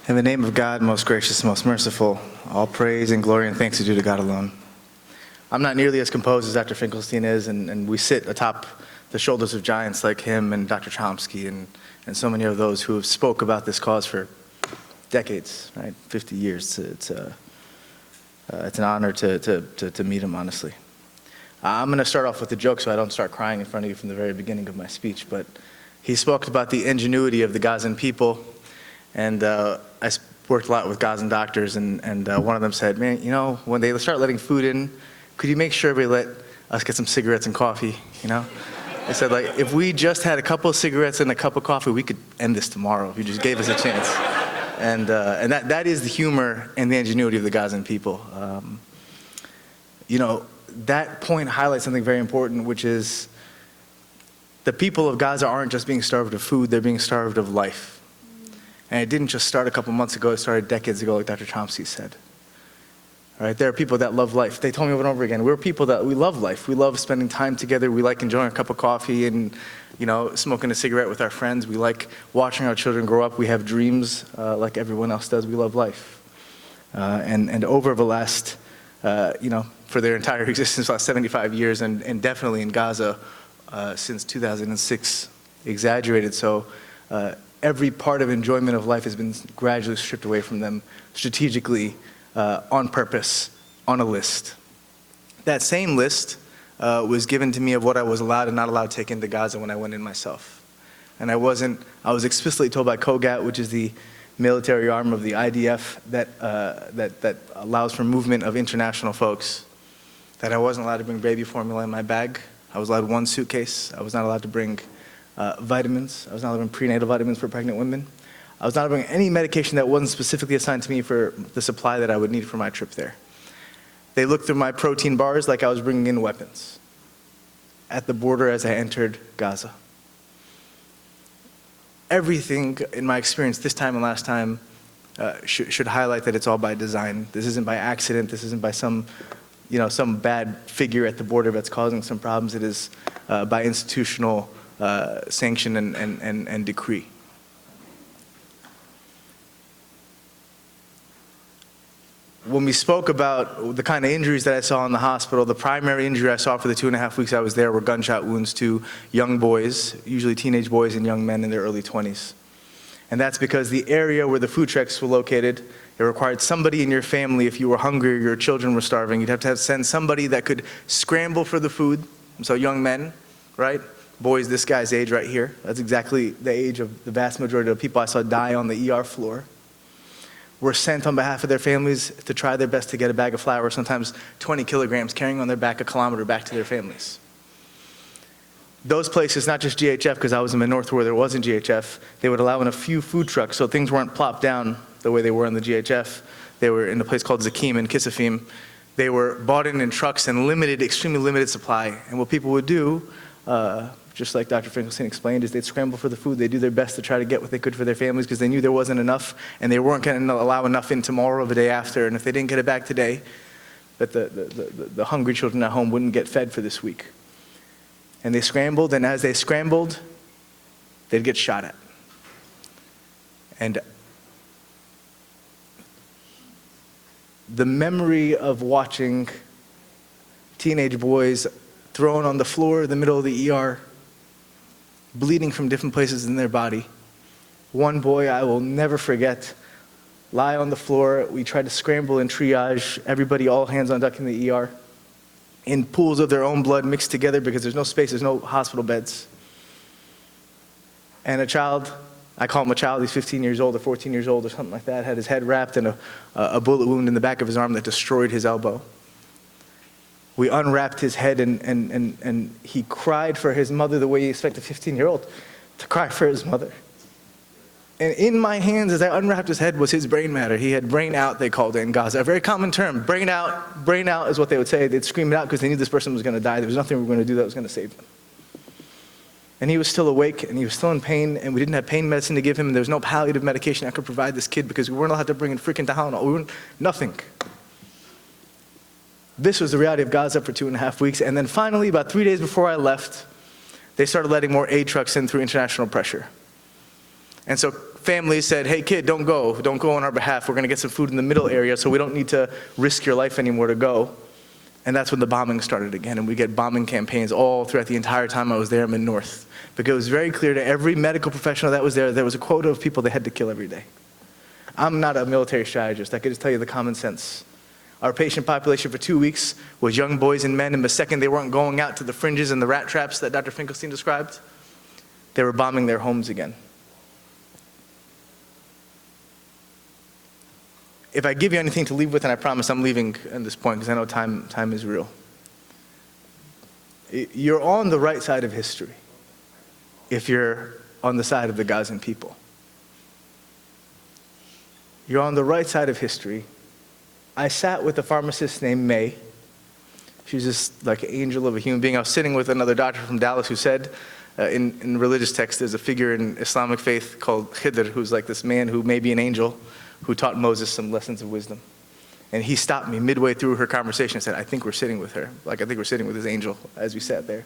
In the name of God, most gracious, most merciful, all praise and glory and thanks are due to God alone. I'm not nearly as composed as Dr. Finkelstein is, and we sit atop the shoulders of giants like him and Dr. Chomsky and so many of those who have spoke about this cause for decades, right? 50 years. It's an honor to meet him, honestly. I'm going to start off with a joke so I don't start crying in front of you from the very beginning of my speech, but he spoke about the ingenuity of the Gazan people. And I worked a lot with Gazan doctors, and one of them said, man, you know, when they start letting food in, could you make sure they let us get some cigarettes and coffee, you know? They said, like, if we just had a couple of cigarettes and a cup of coffee, we could end this tomorrow if you just gave us a chance. And that is the humor and the ingenuity of the Gazan people. You know, that point highlights something very important, which is the people of Gaza aren't just being starved of food, they're being starved of life. And it didn't just start a couple months ago, it started decades ago, like Dr. Chomsky said. All right, there are people that love life. They told me over and over again, we're people that, we love life. We love spending time together. We like enjoying a cup of coffee and, you know, smoking a cigarette with our friends. We like watching our children grow up. We have dreams like everyone else does. We love life. And over the last, you know, for their entire existence, last 75 years, and definitely in Gaza since 2006, exaggerated. So every part of enjoyment of life has been gradually stripped away from them, strategically, on purpose, on a list. That same list was given to me of what I was allowed and not allowed to take into Gaza when I went in myself. And I was explicitly told by COGAT, which is the military arm of the IDF that allows for movement of international folks, that I wasn't allowed to bring baby formula in my bag. I was allowed one suitcase. I was not allowed to bring vitamins. I was not allowed to bring prenatal vitamins for pregnant women. I was not bringing any medication that wasn't specifically assigned to me for the supply that I would need for my trip there. They looked through my protein bars like I was bringing in weapons at the border as I entered Gaza. Everything in my experience this time and last time should highlight that it's all by design. This isn't by accident. This isn't by some bad figure at the border that's causing some problems. It is by institutional sanction and decree. When we spoke about the kind of injuries that I saw in the hospital, the primary injury I saw for the 2.5 weeks I was there were gunshot wounds to young boys, usually teenage boys and young men in their early 20s. And that's because the area where the food trucks were located, it required somebody in your family, if you were hungry or your children were starving, you'd have to send somebody that could scramble for the food. So young men, right? Boys this guy's age right here. That's exactly the age of the vast majority of people I saw die on the ER floor. Were sent on behalf of their families to try their best to get a bag of flour, sometimes 20 kilograms, carrying on their back a kilometer back to their families. Those places, not just GHF, because I was in the north where there wasn't GHF, they would allow in a few food trucks, so things weren't plopped down the way they were in the GHF. They were in a place called Zakim and Kisafim. They were bought in trucks and limited, extremely limited supply. And what people would do, just like Dr. Finkelstein explained, is they'd scramble for the food. They'd do their best to try to get what they could for their families because they knew there wasn't enough and they weren't going to allow enough in tomorrow or the day after. And if they didn't get it back today, that the hungry children at home wouldn't get fed for this week. And they scrambled, and as they scrambled, they'd get shot at. And the memory of watching teenage boys thrown on the floor in the middle of the ER, bleeding from different places in their body. One boy I will never forget, lie on the floor. We tried to scramble and triage, everybody all hands on deck in the ER, in pools of their own blood mixed together because there's no space, there's no hospital beds. And a child, I call him a child, he's 15 years old or 14 years old or something like that, had his head wrapped in a bullet wound in the back of his arm that destroyed his elbow. We unwrapped his head and he cried for his mother the way you expect a 15-year-old to cry for his mother. And in my hands, as I unwrapped his head, was his brain matter. He had brain out, they called it in Gaza, a very common term. Brain out is what they would say. They'd scream it out because they knew this person was going to die. There was nothing we were going to do that was going to save them. And he was still awake, and he was still in pain, and we didn't have pain medicine to give him, and there was no palliative medication I could provide this kid because we weren't allowed to bring in freaking Tylenol. We weren't, nothing. This was the reality of Gaza for 2.5 weeks, and then finally, about 3 days before I left, they started letting more aid trucks in through international pressure. And so families said, hey kid, don't go on our behalf. We're going to get some food in the middle area so we don't need to risk your life anymore to go. And that's when the bombing started again, and we get bombing campaigns all throughout the entire time I was there in the north. Because it was very clear to every medical professional that was there was a quota of people they had to kill every day. I'm not a military strategist. I could just tell you the common sense. Our patient population for 2 weeks was young boys and men, and the second they weren't going out to the fringes and the rat traps that Dr. Finkelstein described, they were bombing their homes again. If I give you anything to leave with, and I promise I'm leaving at this point because I know time is real. You're on the right side of history if you're on the side of the Gazan people. You're on the right side of history. I sat with a pharmacist named May. She was just like an angel of a human being. I was sitting with another doctor from Dallas who said, in religious texts, there's a figure in Islamic faith called Khidr, who's like this man who may be an angel, who taught Moses some lessons of wisdom. And he stopped me midway through her conversation and said, I think we're sitting with her. Like, I think we're sitting with this angel as we sat there.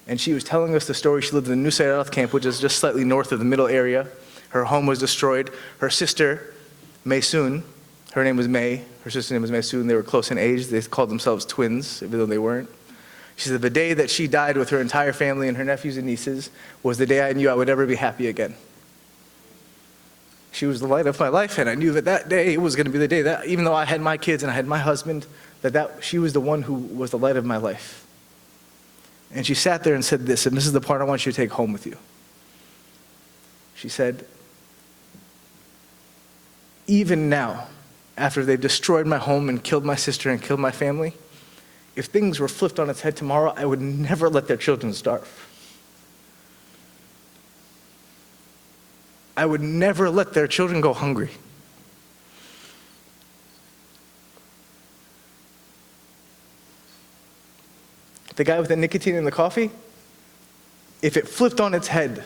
And she was telling us the story. She lived in the Genocidal camp, which is just slightly north of the middle area. Her home was destroyed. Her sister, Maysoon, her name was May. Her sister's name was Maysoon. They were close in age. They called themselves twins, even though they weren't. She said, the day that she died with her entire family and her nephews and nieces was the day I knew I would never be happy again. She was the light of my life, and I knew that that day was going to be the day that, even though I had my kids and I had my husband, that she was the one who was the light of my life. And she sat there and said this, and this is the part I want you to take home with you. She said, even now, after they've destroyed my home and killed my sister and killed my family, if things were flipped on its head tomorrow, I would never let their children starve. I would never let their children go hungry. The guy with the nicotine in the coffee, if it flipped on its head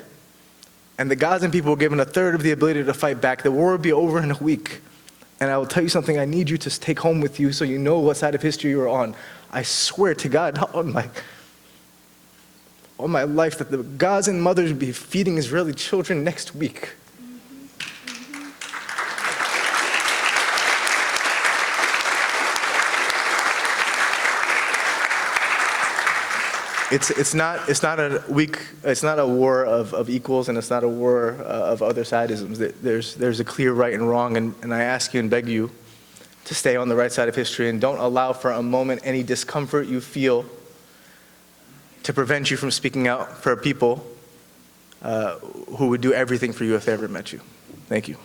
and the Gazan people were given a third of the ability to fight back, the war would be over in a week. And I will tell you something I need you to take home with you so you know what side of history you're on. I swear to God, on my life, that the Gazan mothers would be feeding Israeli children next week. It's not a war of equals, and it's not a war of other sidisms. There's a clear right and wrong, and I ask you and beg you to stay on the right side of history and don't allow for a moment any discomfort you feel to prevent you from speaking out for people who would do everything for you if they ever met you. Thank you.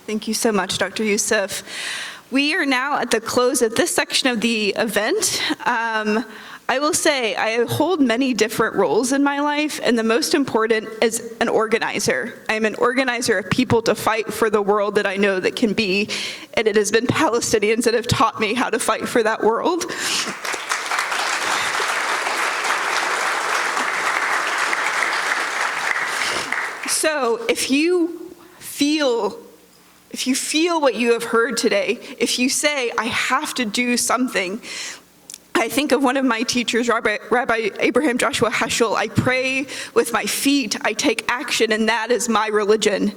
Thank you so much, Dr. Youssef. We are now at the close of this section of the event. I will say I hold many different roles in my life, and the most important is an organizer. I am an organizer of people to fight for the world that I know that can be, and it has been Palestinians that have taught me how to fight for that world. So if you feel what you have heard today, if you say, I have to do something, I think of one of my teachers, Rabbi Abraham Joshua Heschel. I pray with my feet, I take action, and that is my religion.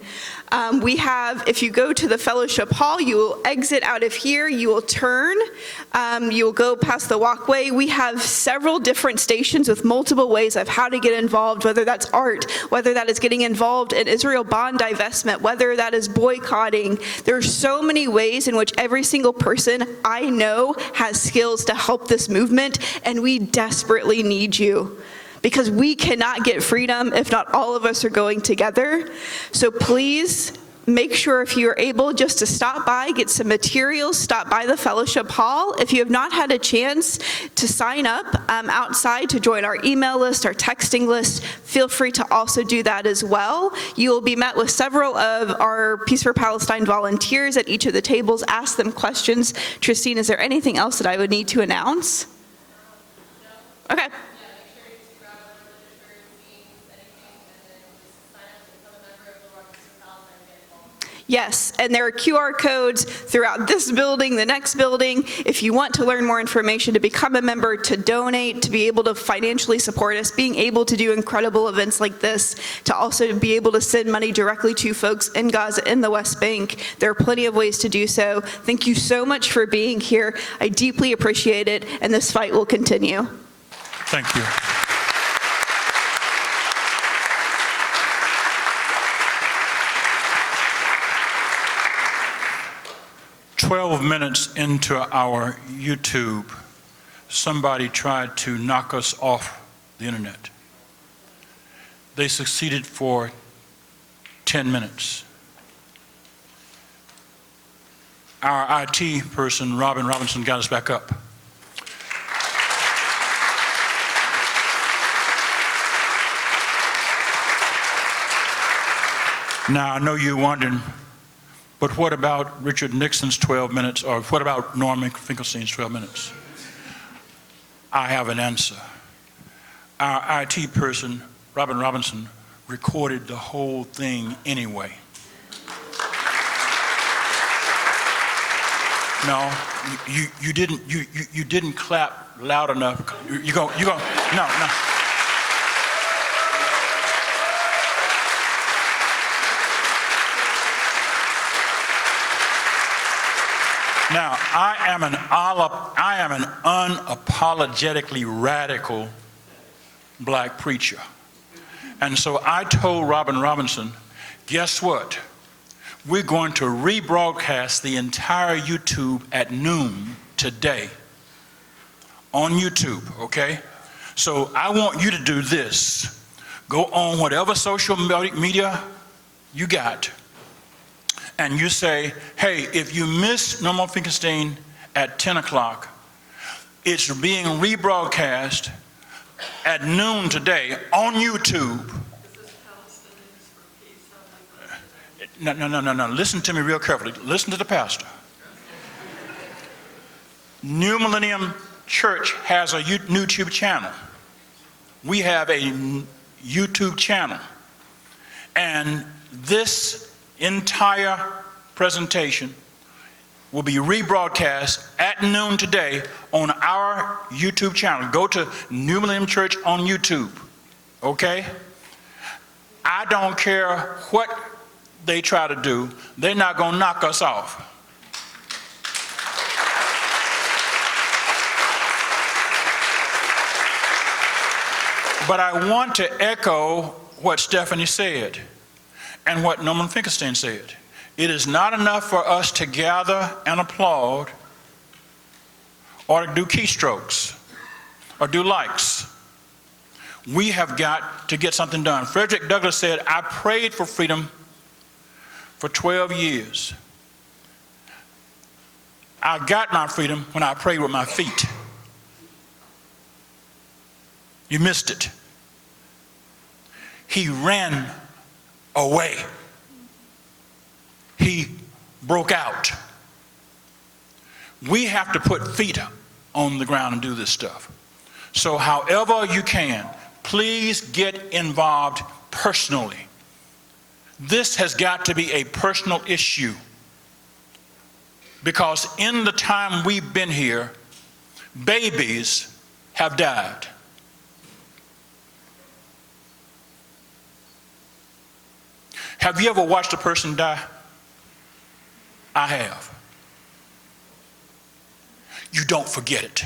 We have, if you go to the fellowship hall, you will exit out of here, you will turn, you will go past the walkway. We have several different stations with multiple ways of how to get involved, whether that's art, whether that is getting involved in Israel bond divestment, whether that is boycotting. There are so many ways in which every single person I know has skills to help this movement, and we desperately need you, because we cannot get freedom if not all of us are going together. So please make sure, if you are able, just to stop by, get some materials, stop by the fellowship hall. If you have not had a chance to sign up outside to join our email list, our texting list, feel free to also do that as well. You will be met with several of our Peace for Palestine volunteers at each of the tables. Ask them questions. Tristine, is there anything else that I would need to announce? Okay. Yes, and there are QR codes throughout this building, the next building. If you want to learn more information, to become a member, to donate, to be able to financially support us, being able to do incredible events like this, to also be able to send money directly to folks in Gaza, in the West Bank. There are plenty of ways to do so. Thank you so much for being here. I deeply appreciate it, and this fight will continue. Thank you. 12 minutes into our YouTube, somebody tried to knock us off the internet. They succeeded for 10 minutes. Our IT person, Robin Robinson, got us back up. Now, I know you're wondering, but what about Richard Nixon's 12 minutes, or what about Norman Finkelstein's 12 minutes? I have an answer. Our IT person, Robin Robinson, recorded the whole thing anyway. No, you didn't clap loud enough. No. Now, I am an unapologetically radical black preacher. And so I told Robin Robinson, guess what? We're going to rebroadcast the entire YouTube at noon today on YouTube, okay? So I want you to do this. Go on whatever social media you got, and you say, hey, if you miss Norman Finkelstein at 10 o'clock, it's being rebroadcast at noon today on YouTube. No. Listen to me real carefully. Listen to the pastor. New Millennium Church has a YouTube channel. We have a YouTube channel. And this entire presentation will be rebroadcast at noon today on our YouTube channel. Go to New Millennium Church on YouTube, okay? I don't care what they try to do, they're not going to knock us off. But I want to echo what Stephanie said and what Norman Finkelstein said. It is not enough for us to gather and applaud or to do keystrokes or do likes. We have got to get something done. Frederick Douglass said, I prayed for freedom for 12 years. I got my freedom when I prayed with my feet. You missed it. He ran away. He broke out. We have to put feet on the ground and do this stuff. So however you can, please get involved personally. This has got to be a personal issue, because in the time we've been here, babies have died. Have you ever watched a person die? I have. You don't forget it.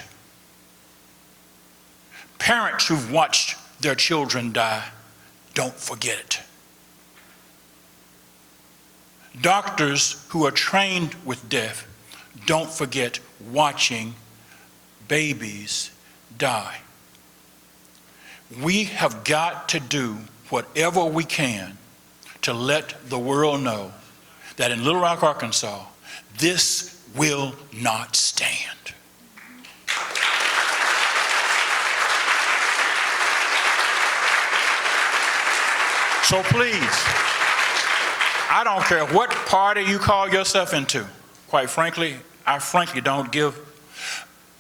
Parents who've watched their children die don't forget it. Doctors who are trained with death don't forget watching babies die. We have got to do whatever we can to let the world know that in Little Rock, Arkansas, this will not stand. So please, I don't care what party you call yourself into. Quite frankly, I frankly don't give.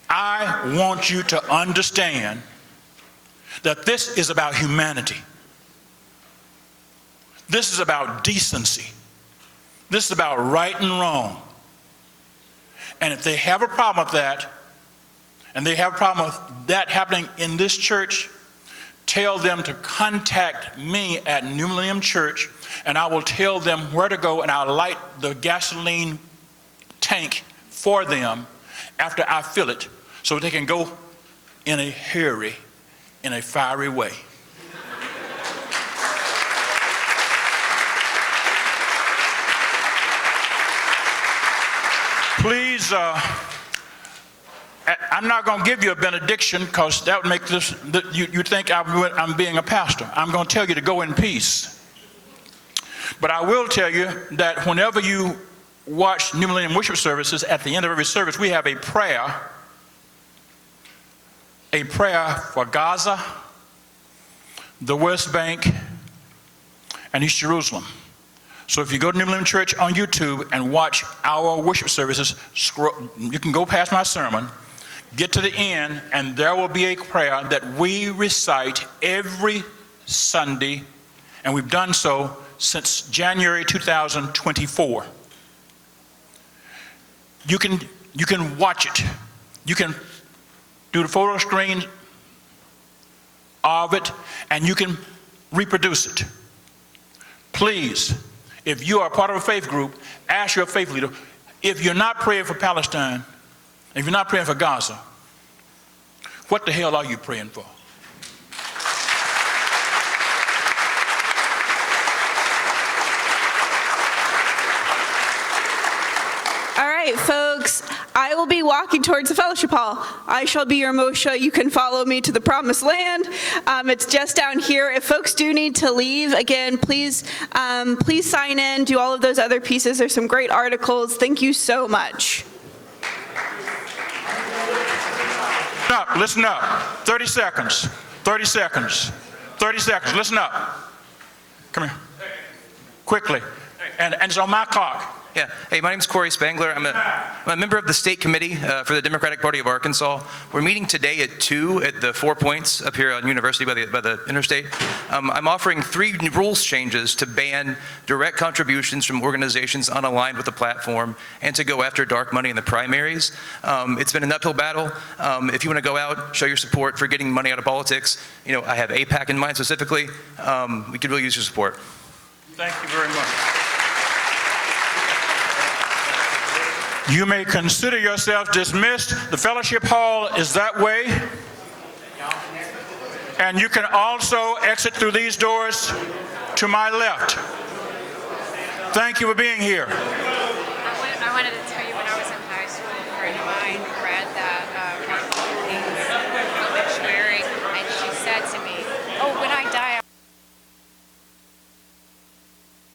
I want you to understand that this is about humanity. This is about decency. This is about right and wrong. And if they have a problem with that, and they have a problem with that happening in this church, tell them to contact me at New Millennium Church, and I will tell them where to go, and I'll light the gasoline tank for them after I fill it, so they can go in a hurry, in a fiery way. Please, I'm not going to give you a benediction, because that would make this, you think I'm being a pastor. I'm going to tell you to go in peace. But I will tell you that whenever you watch New Millennium worship services, at the end of every service, we have a prayer for Gaza, the West Bank, and East Jerusalem. So if you go to New Millennium Church on YouTube and watch our worship services, you can go past my sermon, get to the end, and there will be a prayer that we recite every Sunday, and we've done so since January 2024. You can watch it. You can do the photo screen of it, and you can reproduce it. Please, if you are part of a faith group, ask your faith leader. If you're not praying for Palestine, if you're not praying for Gaza, what the hell are you praying for? All right. right, folks, I will be walking towards the fellowship hall. I shall be your Moshe. You can follow me to the promised land. It's just down here. If folks do need to leave, again, please sign in, do all of those other pieces. There's some great articles. Thank you so much. Listen up. 30 seconds. 30 seconds. 30 seconds. Listen up. Come here. Quickly. And it's on my clock. Yeah. Hey, my name's Corey Spangler. I'm a member of the state committee for the Democratic Party of Arkansas. We're meeting today at 2 at the 4 Points up here on University by the interstate. I'm offering 3 rules changes to ban direct contributions from organizations unaligned with the platform and to go after dark money in the primaries. It's been an uphill battle. If you want to go out, show your support for getting money out of politics. You know, I have AIPAC in mind specifically. We could really use your support. Thank you very much. You may consider yourself dismissed. The fellowship hall is that way. And you can also exit through these doors to my left. Thank you for being here. I wanted to